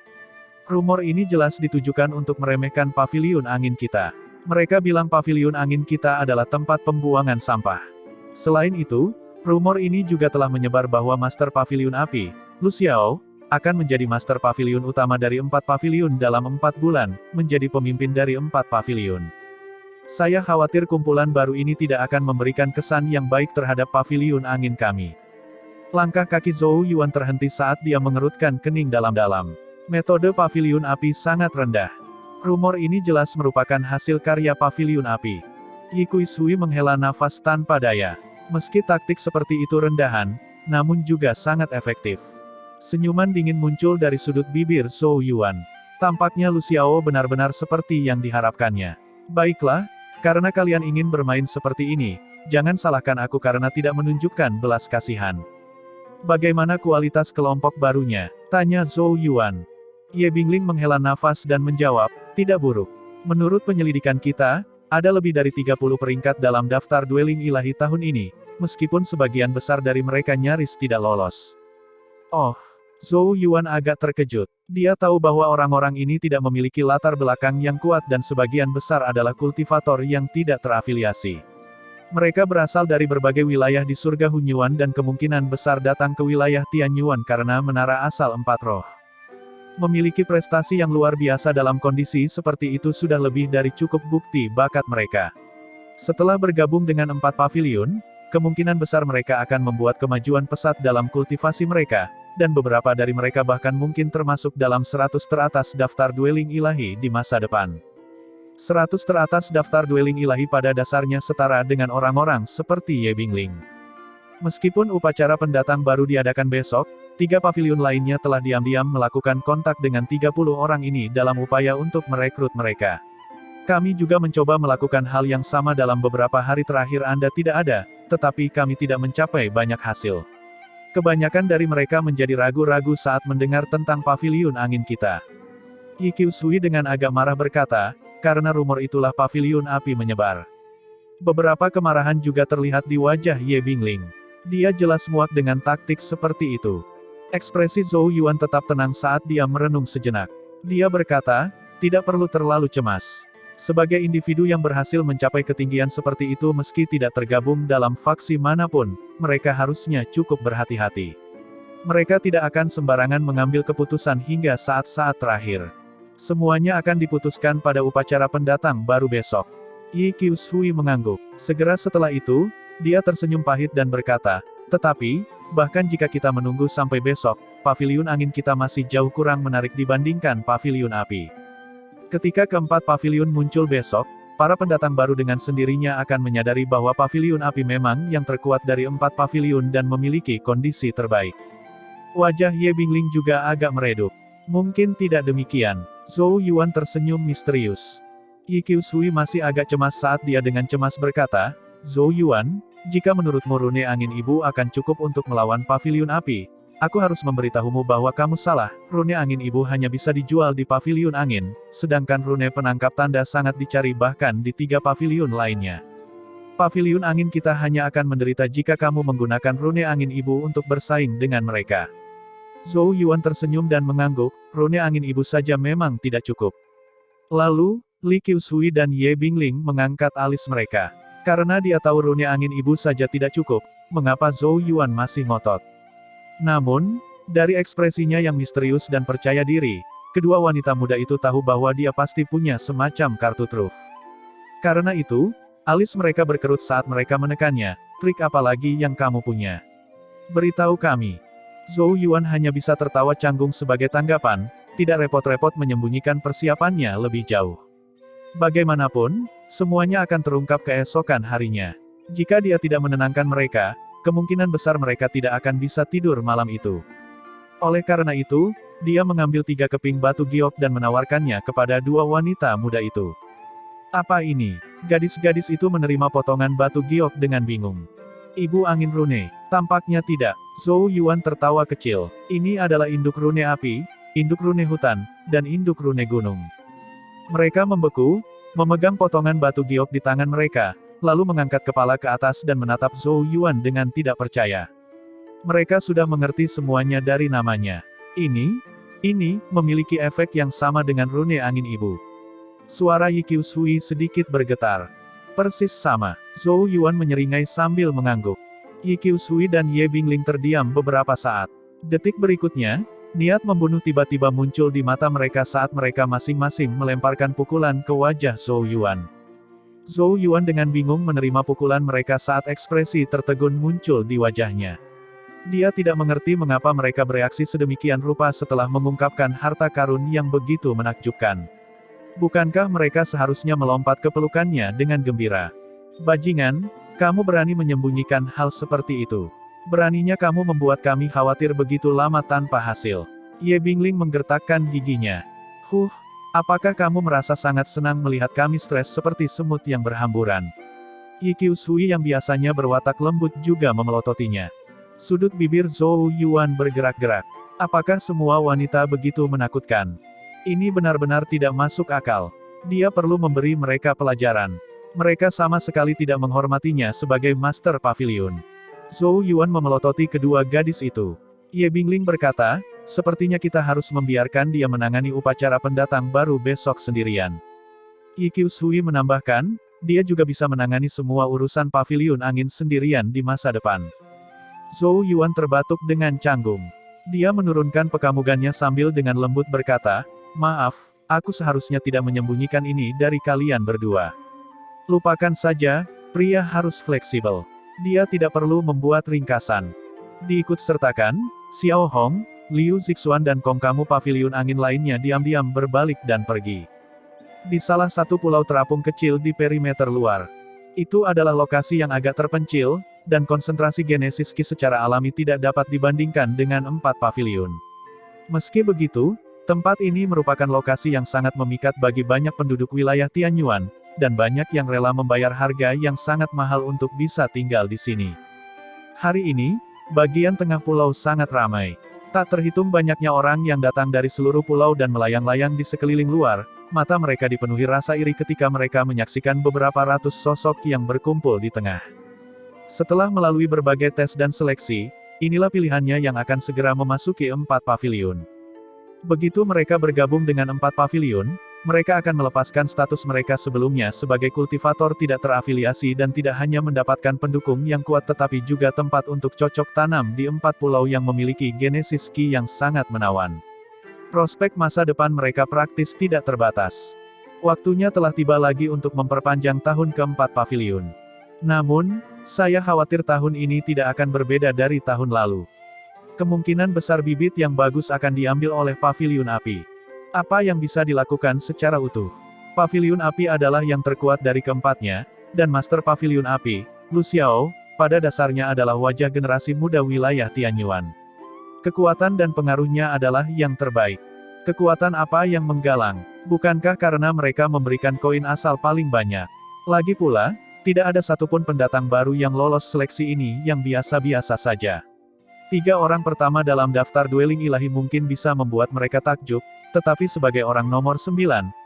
Rumor ini jelas ditujukan untuk meremehkan paviliun angin kita. Mereka bilang paviliun angin kita adalah tempat pembuangan sampah. Selain itu, rumor ini juga telah menyebar bahwa Master Paviliun Api, Lu Xiao, akan menjadi Master Paviliun utama dari 4 paviliun dalam 4 bulan, menjadi pemimpin dari 4 paviliun. Saya khawatir kumpulan baru ini tidak akan memberikan kesan yang baik terhadap paviliun angin kami. Langkah kaki Zhou Yuan terhenti saat dia mengerutkan kening dalam-dalam. Metode paviliun api sangat rendah. Rumor ini jelas merupakan hasil karya paviliun api. Yi Kuishui menghela nafas tanpa daya. Meski taktik seperti itu rendahan, namun juga sangat efektif. Senyuman dingin muncul dari sudut bibir Zhou Yuan. Tampaknya Lu Xiao benar-benar seperti yang diharapkannya. Baiklah, karena kalian ingin bermain seperti ini, jangan salahkan aku karena tidak menunjukkan belas kasihan. Bagaimana kualitas kelompok barunya? Tanya Zhou Yuan. Ye Bingling menghela nafas dan menjawab, tidak buruk. Menurut penyelidikan kita, ada lebih dari 30 peringkat dalam daftar dueling ilahi tahun ini, meskipun sebagian besar dari mereka nyaris tidak lolos. Oh, Zhou Yuan agak terkejut. Dia tahu bahwa orang-orang ini tidak memiliki latar belakang yang kuat dan sebagian besar adalah kultivator yang tidak terafiliasi. Mereka berasal dari berbagai wilayah di surga Hunyuan dan kemungkinan besar datang ke wilayah Tianyuan karena menara asal 4 roh. Memiliki prestasi yang luar biasa dalam kondisi seperti itu sudah lebih dari cukup bukti bakat mereka. Setelah bergabung dengan 4 paviliun, kemungkinan besar mereka akan membuat kemajuan pesat dalam kultivasi mereka, dan beberapa dari mereka bahkan mungkin termasuk dalam 100 teratas daftar dueling ilahi di masa depan. 100 teratas daftar dueling ilahi pada dasarnya setara dengan orang-orang seperti Ye Bingling. Meskipun upacara pendatang baru diadakan besok, 3 paviliun lainnya telah diam-diam melakukan kontak dengan 30 orang ini dalam upaya untuk merekrut mereka. Kami juga mencoba melakukan hal yang sama dalam beberapa hari terakhir Anda tidak ada, tetapi kami tidak mencapai banyak hasil. Kebanyakan dari mereka menjadi ragu-ragu saat mendengar tentang paviliun angin kita. Yi Kuishui dengan agak marah berkata, karena rumor itulah paviliun api menyebar. Beberapa kemarahan juga terlihat di wajah Ye Bingling. Dia jelas muak dengan taktik seperti itu. Ekspresi Zhou Yuan tetap tenang saat dia merenung sejenak. Dia berkata, tidak perlu terlalu cemas. Sebagai individu yang berhasil mencapai ketinggian seperti itu meski tidak tergabung dalam faksi manapun, mereka harusnya cukup berhati-hati. Mereka tidak akan sembarangan mengambil keputusan hingga saat-saat terakhir. Semuanya akan diputuskan pada upacara pendatang baru besok. Yi Kuishui mengangguk. Segera setelah itu, dia tersenyum pahit dan berkata, tetapi, bahkan jika kita menunggu sampai besok, paviliun angin kita masih jauh kurang menarik dibandingkan paviliun api. Ketika keempat paviliun muncul besok, para pendatang baru dengan sendirinya akan menyadari bahwa paviliun api memang yang terkuat dari 4 paviliun dan memiliki kondisi terbaik. Wajah Ye Bingling juga agak meredup. Mungkin tidak demikian. Zhou Yuan tersenyum misterius. Yi Kuishui masih agak cemas saat dia dengan cemas berkata, Zhou Yuan, jika menurutmu rune angin ibu akan cukup untuk melawan paviliun api, aku harus memberitahumu bahwa kamu salah, rune angin ibu hanya bisa dijual di paviliun angin, sedangkan rune penangkap tanda sangat dicari bahkan di 3 paviliun lainnya. Paviliun angin kita hanya akan menderita jika kamu menggunakan rune angin ibu untuk bersaing dengan mereka. Zhou Yuan tersenyum dan mengangguk, rune angin ibu saja memang tidak cukup. Lalu, Li Kuishui dan Ye Bingling mengangkat alis mereka. Karena dia tahu rune angin ibu saja tidak cukup, mengapa Zhou Yuan masih ngotot. Namun, dari ekspresinya yang misterius dan percaya diri, kedua wanita muda itu tahu bahwa dia pasti punya semacam kartu truf. Karena itu, alis mereka berkerut saat mereka menekannya, trik apa lagi yang kamu punya? Beritahu kami. Zhou Yuan hanya bisa tertawa canggung sebagai tanggapan, tidak repot-repot menyembunyikan persiapannya lebih jauh. Bagaimanapun, semuanya akan terungkap keesokan harinya. Jika dia tidak menenangkan mereka, kemungkinan besar mereka tidak akan bisa tidur malam itu. Oleh karena itu, dia mengambil 3 keping batu giok dan menawarkannya kepada 2 wanita muda itu. Apa ini? Gadis-gadis itu menerima potongan batu giok dengan bingung. Ibu angin rune. Tampaknya tidak. Zhou Yuan tertawa kecil. Ini adalah induk rune api, induk rune hutan, dan induk rune gunung. Mereka membeku, memegang potongan batu giok di tangan mereka, lalu mengangkat kepala ke atas dan menatap Zhou Yuan dengan tidak percaya. Mereka sudah mengerti semuanya dari namanya. Ini, memiliki efek yang sama dengan rune angin ibu. Suara Yi Qiushui sedikit bergetar. Persis sama. Zhou Yuan menyeringai sambil mengangguk. Yi Qiushui dan Ye Bingling terdiam beberapa saat. Detik berikutnya, niat membunuh tiba-tiba muncul di mata mereka saat mereka masing-masing melemparkan pukulan ke wajah Zhou Yuan. Zhou Yuan dengan bingung menerima pukulan mereka saat ekspresi tertegun muncul di wajahnya. Dia tidak mengerti mengapa mereka bereaksi sedemikian rupa setelah mengungkapkan harta karun yang begitu menakjubkan. Bukankah mereka seharusnya melompat ke pelukannya dengan gembira? Bajingan, kamu berani menyembunyikan hal seperti itu. Beraninya kamu membuat kami khawatir begitu lama tanpa hasil. Ye Bingling menggertakkan giginya. Apakah kamu merasa sangat senang melihat kami stres seperti semut yang berhamburan? Yi Qiushui yang biasanya berwatak lembut juga memelototinya. Sudut bibir Zhou Yuan bergerak-gerak. Apakah semua wanita begitu menakutkan? Ini benar-benar tidak masuk akal. Dia perlu memberi mereka pelajaran. Mereka sama sekali tidak menghormatinya sebagai Master Pavilion. Zhou Yuan memelototi kedua gadis itu. Ye Bingling berkata, sepertinya kita harus membiarkan dia menangani upacara pendatang baru besok sendirian. Yi Qiushui menambahkan, dia juga bisa menangani semua urusan pavilion angin sendirian di masa depan. Zhou Yuan terbatuk dengan canggung. Dia menurunkan pekamugannya sambil dengan lembut berkata, maaf, aku seharusnya tidak menyembunyikan ini dari kalian berdua. Lupakan saja, pria harus fleksibel. Dia tidak perlu membuat ringkasan. Diikut sertakan, Xiao Hong, Liu Zixuan dan Kongkamu pavilion angin lainnya diam-diam berbalik dan pergi. Di salah satu pulau terapung kecil di perimeter luar. Itu adalah lokasi yang agak terpencil, dan konsentrasi genesis Qi secara alami tidak dapat dibandingkan dengan 4 pavilion. Meski begitu, tempat ini merupakan lokasi yang sangat memikat bagi banyak penduduk wilayah Tianyuan, dan banyak yang rela membayar harga yang sangat mahal untuk bisa tinggal di sini. Hari ini, bagian tengah pulau sangat ramai. Tak terhitung banyaknya orang yang datang dari seluruh pulau dan melayang-layang di sekeliling luar, mata mereka dipenuhi rasa iri ketika mereka menyaksikan beberapa ratus sosok yang berkumpul di tengah. Setelah melalui berbagai tes dan seleksi, inilah pilihannya yang akan segera memasuki 4 pavilion. Begitu mereka bergabung dengan 4 pavilion, mereka akan melepaskan status mereka sebelumnya sebagai kultivator tidak terafiliasi dan tidak hanya mendapatkan pendukung yang kuat tetapi juga tempat untuk cocok tanam di 4 pulau yang memiliki genesis Qi yang sangat menawan. Prospek masa depan mereka praktis tidak terbatas. Waktunya telah tiba lagi untuk memperpanjang tahun keempat pavilion. Namun, saya khawatir tahun ini tidak akan berbeda dari tahun lalu. Kemungkinan besar bibit yang bagus akan diambil oleh pavilion api. Apa yang bisa dilakukan secara utuh? Pavilion api adalah yang terkuat dari keempatnya, dan Master Pavilion api, Lu Xiao, pada dasarnya adalah wajah generasi muda wilayah Tianyuan. Kekuatan dan pengaruhnya adalah yang terbaik. Kekuatan apa yang menggalang? Bukankah karena mereka memberikan koin asal paling banyak? Lagi pula, tidak ada satupun pendatang baru yang lolos seleksi ini yang biasa-biasa saja. 3 orang pertama dalam daftar dueling ilahi mungkin bisa membuat mereka takjub, tetapi sebagai orang nomor 9,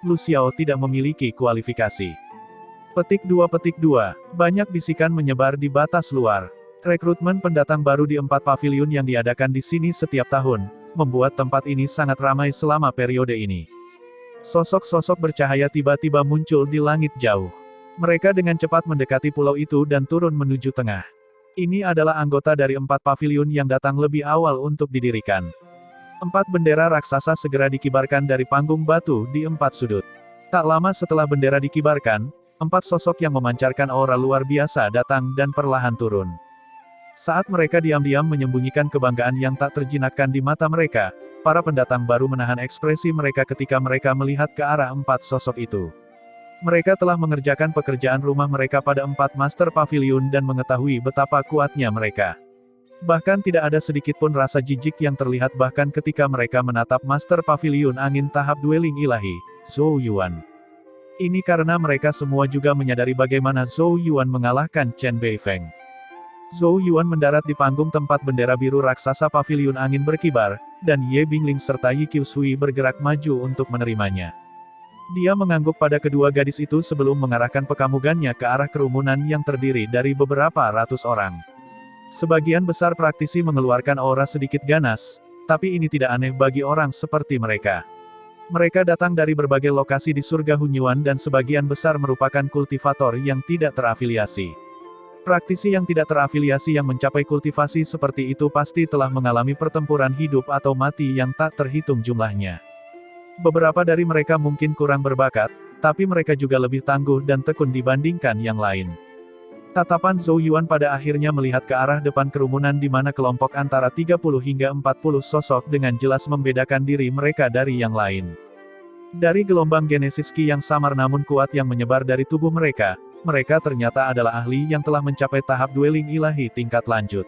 Lu Xiao tidak memiliki kualifikasi. Petik 2. Banyak bisikan menyebar di batas luar. Rekrutmen pendatang baru di 4 pavilion yang diadakan di sini setiap tahun, membuat tempat ini sangat ramai selama periode ini. Sosok-sosok bercahaya tiba-tiba muncul di langit jauh. Mereka dengan cepat mendekati pulau itu dan turun menuju tengah. Ini adalah anggota dari 4 pavilion yang datang lebih awal untuk didirikan. 4 bendera raksasa segera dikibarkan dari panggung batu di 4 sudut. Tak lama setelah bendera dikibarkan, 4 sosok yang memancarkan aura luar biasa datang dan perlahan turun. Saat mereka diam-diam menyembunyikan kebanggaan yang tak terjinakkan di mata mereka, para pendatang baru menahan ekspresi mereka ketika mereka melihat ke arah 4 sosok itu. Mereka telah mengerjakan pekerjaan rumah mereka pada 4 Master Pavilion dan mengetahui betapa kuatnya mereka. Bahkan tidak ada sedikit pun rasa jijik yang terlihat bahkan ketika mereka menatap Master Pavilion Angin tahap Dueling Ilahi, Zhou Yuan. Ini karena mereka semua juga menyadari bagaimana Zhou Yuan mengalahkan Chen Beifeng. Zhou Yuan mendarat di panggung tempat bendera biru raksasa Pavilion Angin berkibar, dan Ye Bingling serta Yi Qiushui bergerak maju untuk menerimanya. Dia mengangguk pada kedua gadis itu sebelum mengarahkan pekamugannya ke arah kerumunan yang terdiri dari beberapa ratus orang. Sebagian besar praktisi mengeluarkan aura sedikit ganas, tapi ini tidak aneh bagi orang seperti mereka. Mereka datang dari berbagai lokasi di surga Hunyuan dan sebagian besar merupakan kultivator yang tidak terafiliasi. Praktisi yang tidak terafiliasi yang mencapai kultivasi seperti itu pasti telah mengalami pertempuran hidup atau mati yang tak terhitung jumlahnya. Beberapa dari mereka mungkin kurang berbakat, tapi mereka juga lebih tangguh dan tekun dibandingkan yang lain. Tatapan Zhou Yuan pada akhirnya melihat ke arah depan kerumunan di mana kelompok antara 30 hingga 40 sosok dengan jelas membedakan diri mereka dari yang lain. Dari gelombang Genesis Ki yang samar namun kuat yang menyebar dari tubuh mereka, mereka ternyata adalah ahli yang telah mencapai tahap Dueling Ilahi tingkat lanjut.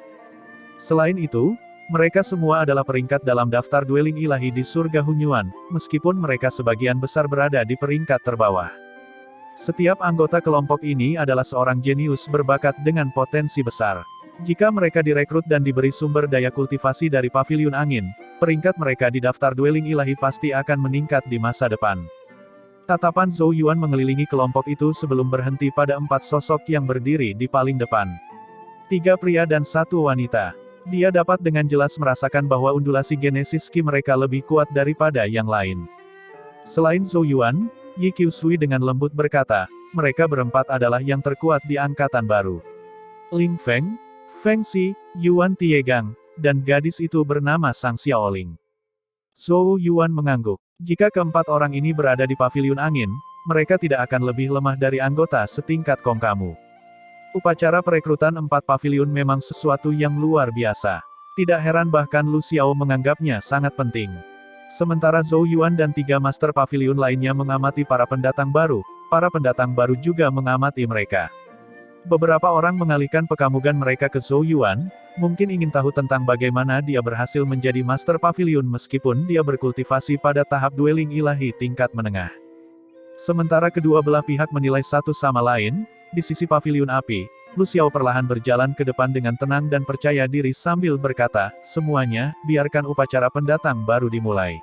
Selain itu, mereka semua adalah peringkat dalam daftar Dueling Ilahi di surga Hunyuan, meskipun mereka sebagian besar berada di peringkat terbawah. Setiap anggota kelompok ini adalah seorang jenius berbakat dengan potensi besar. Jika mereka direkrut dan diberi sumber daya kultivasi dari Pavilion Angin, peringkat mereka di daftar Dueling Ilahi pasti akan meningkat di masa depan. Tatapan Zhou Yuan mengelilingi kelompok itu sebelum berhenti pada 4 sosok yang berdiri di paling depan. 3 pria dan 1 wanita. Dia dapat dengan jelas merasakan bahwa undulasi Genesis Ki mereka lebih kuat daripada yang lain. Selain Zhou Yuan, Yi Qiushui dengan lembut berkata, mereka berempat adalah yang terkuat di angkatan baru. Ling Feng, Feng Xi, Yuan Tiegang, dan gadis itu bernama Sang Xiaoling. Zhou Yuan mengangguk. Jika keempat orang ini berada di Pavilion Angin, mereka tidak akan lebih lemah dari anggota setingkat Kong kamu. Upacara perekrutan 4 pavilion memang sesuatu yang luar biasa. Tidak heran bahkan Lu Xiao menganggapnya sangat penting. Sementara Zhou Yuan dan 3 Master Pavilion lainnya mengamati para pendatang baru juga mengamati mereka. Beberapa orang mengalihkan pekamugan mereka ke Zhou Yuan, mungkin ingin tahu tentang bagaimana dia berhasil menjadi Master Pavilion meskipun dia berkultivasi pada tahap Dueling Ilahi tingkat menengah. Sementara kedua belah pihak menilai satu sama lain, di sisi Pavilion Api, Lu Xiao perlahan berjalan ke depan dengan tenang dan percaya diri sambil berkata, semuanya, biarkan upacara pendatang baru dimulai.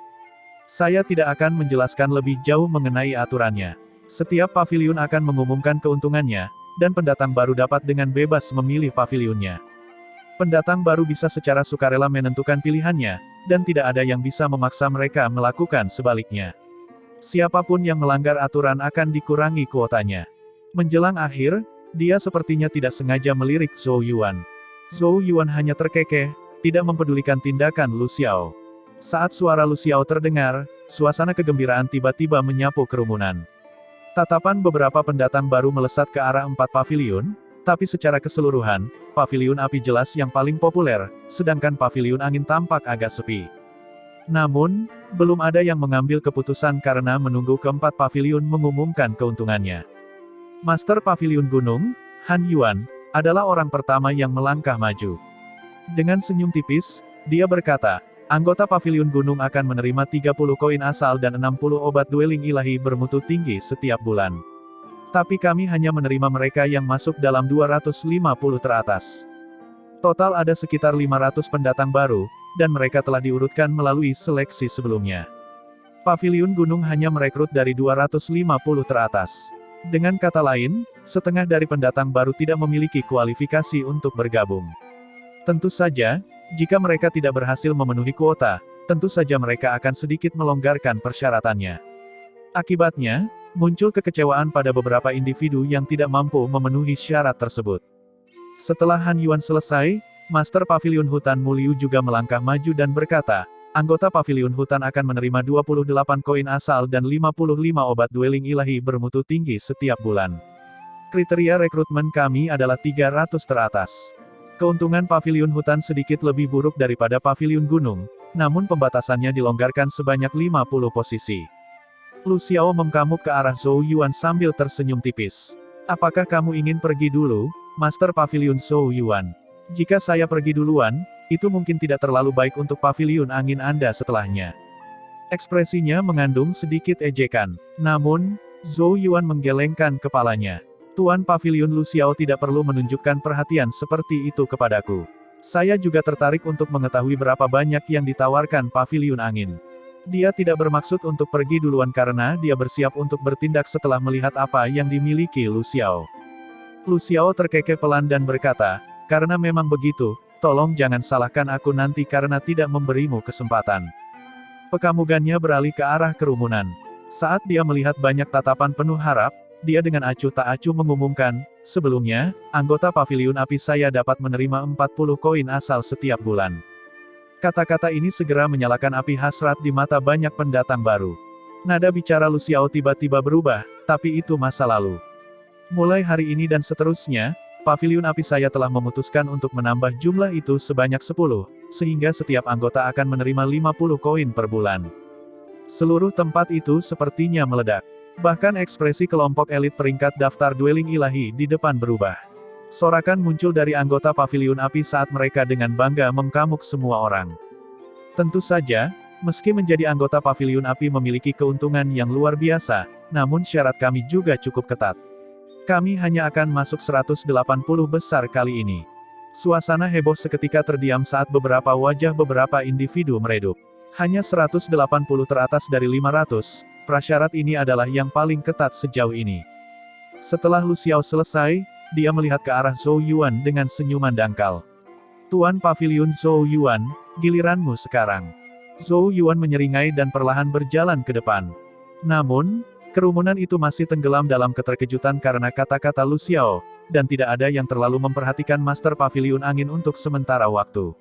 Saya tidak akan menjelaskan lebih jauh mengenai aturannya. Setiap pavilion akan mengumumkan keuntungannya, dan pendatang baru dapat dengan bebas memilih pavilionnya. Pendatang baru bisa secara sukarela menentukan pilihannya, dan tidak ada yang bisa memaksa mereka melakukan sebaliknya. Siapapun yang melanggar aturan akan dikurangi kuotanya. Menjelang akhir, dia sepertinya tidak sengaja melirik Zhou Yuan. Zhou Yuan hanya terkekeh, tidak mempedulikan tindakan Lu Xiao. Saat suara Lu Xiao terdengar, suasana kegembiraan tiba-tiba menyapu kerumunan. Tatapan beberapa pendatang baru melesat ke arah 4 pavilion, tapi secara keseluruhan, Pavilion Api jelas yang paling populer, sedangkan Pavilion Angin tampak agak sepi. Namun, belum ada yang mengambil keputusan karena menunggu keempat pavilion mengumumkan keuntungannya. Master Pavilion Gunung, Han Yuan, adalah orang pertama yang melangkah maju. Dengan senyum tipis, dia berkata, anggota Pavilion Gunung akan menerima 30 koin asal dan 60 obat dueling ilahi bermutu tinggi setiap bulan. Tapi kami hanya menerima mereka yang masuk dalam 250 teratas. Total ada sekitar 500 pendatang baru, dan mereka telah diurutkan melalui seleksi sebelumnya. Pavilion Gunung hanya merekrut dari 250 teratas. Dengan kata lain, setengah dari pendatang baru tidak memiliki kualifikasi untuk bergabung. Tentu saja, jika mereka tidak berhasil memenuhi kuota, tentu saja mereka akan sedikit melonggarkan persyaratannya. Akibatnya, muncul kekecewaan pada beberapa individu yang tidak mampu memenuhi syarat tersebut. Setelah Han Yuan selesai, Master Pavilion Hutan Muliu juga melangkah maju dan berkata, anggota Pavilion Hutan akan menerima 28 koin asal dan 55 obat dueling ilahi bermutu tinggi setiap bulan. Kriteria rekrutmen kami adalah 300 teratas. Keuntungan paviliun hutan sedikit lebih buruk daripada paviliun gunung, namun pembatasannya dilonggarkan sebanyak 50 posisi. Lu Xiao mengkamuk ke arah Zhou Yuan sambil tersenyum tipis. Apakah kamu ingin pergi dulu, Master Paviliun Zhou Yuan? Jika saya pergi duluan, itu mungkin tidak terlalu baik untuk paviliun angin Anda setelahnya. Ekspresinya mengandung sedikit ejekan. Namun, Zhou Yuan menggelengkan kepalanya. Tuan Paviliun Lu Xiao tidak perlu menunjukkan perhatian seperti itu kepadaku. Saya juga tertarik untuk mengetahui berapa banyak yang ditawarkan paviliun angin. Dia tidak bermaksud untuk pergi duluan karena dia bersiap untuk bertindak setelah melihat apa yang dimiliki Lu Xiao. Lu Xiao terkekeh pelan dan berkata, karena memang begitu, tolong jangan salahkan aku nanti karena tidak memberimu kesempatan. Pekamugannya beralih ke arah kerumunan. Saat dia melihat banyak tatapan penuh harap, dia dengan acuh tak acuh mengumumkan, sebelumnya, anggota paviliun api saya dapat menerima 40 koin asal setiap bulan. Kata-kata ini segera menyalakan api hasrat di mata banyak pendatang baru. Nada bicara Lu Xiao tiba-tiba berubah, tapi itu masa lalu. Mulai hari ini dan seterusnya, paviliun api saya telah memutuskan untuk menambah jumlah itu sebanyak 10, sehingga setiap anggota akan menerima 50 koin per bulan. Seluruh tempat itu sepertinya meledak. Bahkan ekspresi kelompok elit peringkat daftar dueling ilahi di depan berubah. Sorakan muncul dari anggota paviliun api saat mereka dengan bangga mengkamuk semua orang. Tentu saja, meski menjadi anggota paviliun api memiliki keuntungan yang luar biasa, namun syarat kami juga cukup ketat. Kami hanya akan masuk 180 besar kali ini. Suasana heboh seketika terdiam saat beberapa wajah beberapa individu meredup. Hanya 180 teratas dari 500, prasyarat ini adalah yang paling ketat sejauh ini. Setelah Lu Xiao selesai, dia melihat ke arah Zhou Yuan dengan senyuman dangkal. Tuan Paviliun Zhou Yuan, giliranmu sekarang. Zhou Yuan menyeringai dan perlahan berjalan ke depan. Namun, kerumunan itu masih tenggelam dalam keterkejutan karena kata-kata Lu Xiao, dan tidak ada yang terlalu memperhatikan Master Paviliun Angin untuk sementara waktu.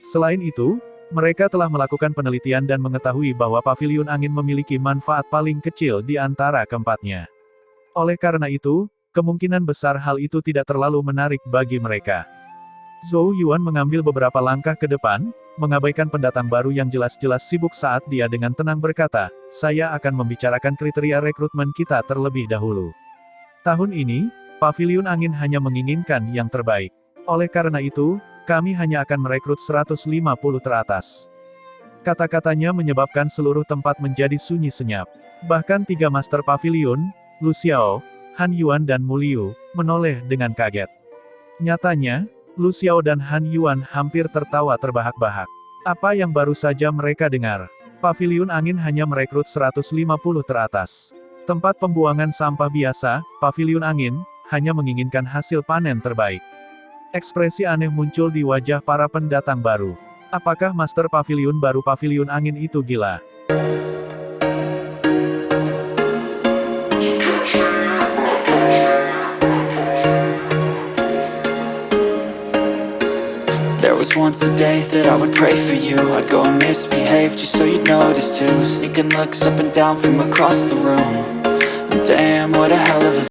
Selain itu, mereka telah melakukan penelitian dan mengetahui bahwa paviliun angin memiliki manfaat paling kecil di antara keempatnya. Oleh karena itu, kemungkinan besar hal itu tidak terlalu menarik bagi mereka. Zhou Yuan mengambil beberapa langkah ke depan, mengabaikan pendatang baru yang jelas-jelas sibuk saat dia dengan tenang berkata, saya akan membicarakan kriteria rekrutmen kita terlebih dahulu. Tahun ini, paviliun angin hanya menginginkan yang terbaik. Oleh karena itu, kami hanya akan merekrut 150 teratas. Kata-katanya menyebabkan seluruh tempat menjadi sunyi senyap. Bahkan 3 Master Paviliun, Lu Xiao, Han Yuan dan Mu Liu, menoleh dengan kaget. Nyatanya, Lu Xiao dan Han Yuan hampir tertawa terbahak-bahak. Apa yang baru saja mereka dengar? Paviliun angin hanya merekrut 150 teratas. Tempat pembuangan sampah biasa, paviliun angin, hanya menginginkan hasil panen terbaik. Ekspresi aneh muncul di wajah para pendatang baru. Apakah Master Paviliun baru paviliun angin itu gila? There was once a day that I would pray for you. I'd go and misbehave just so you'd notice too. Sneaking looks up and down from across the room. And damn, what a hell of a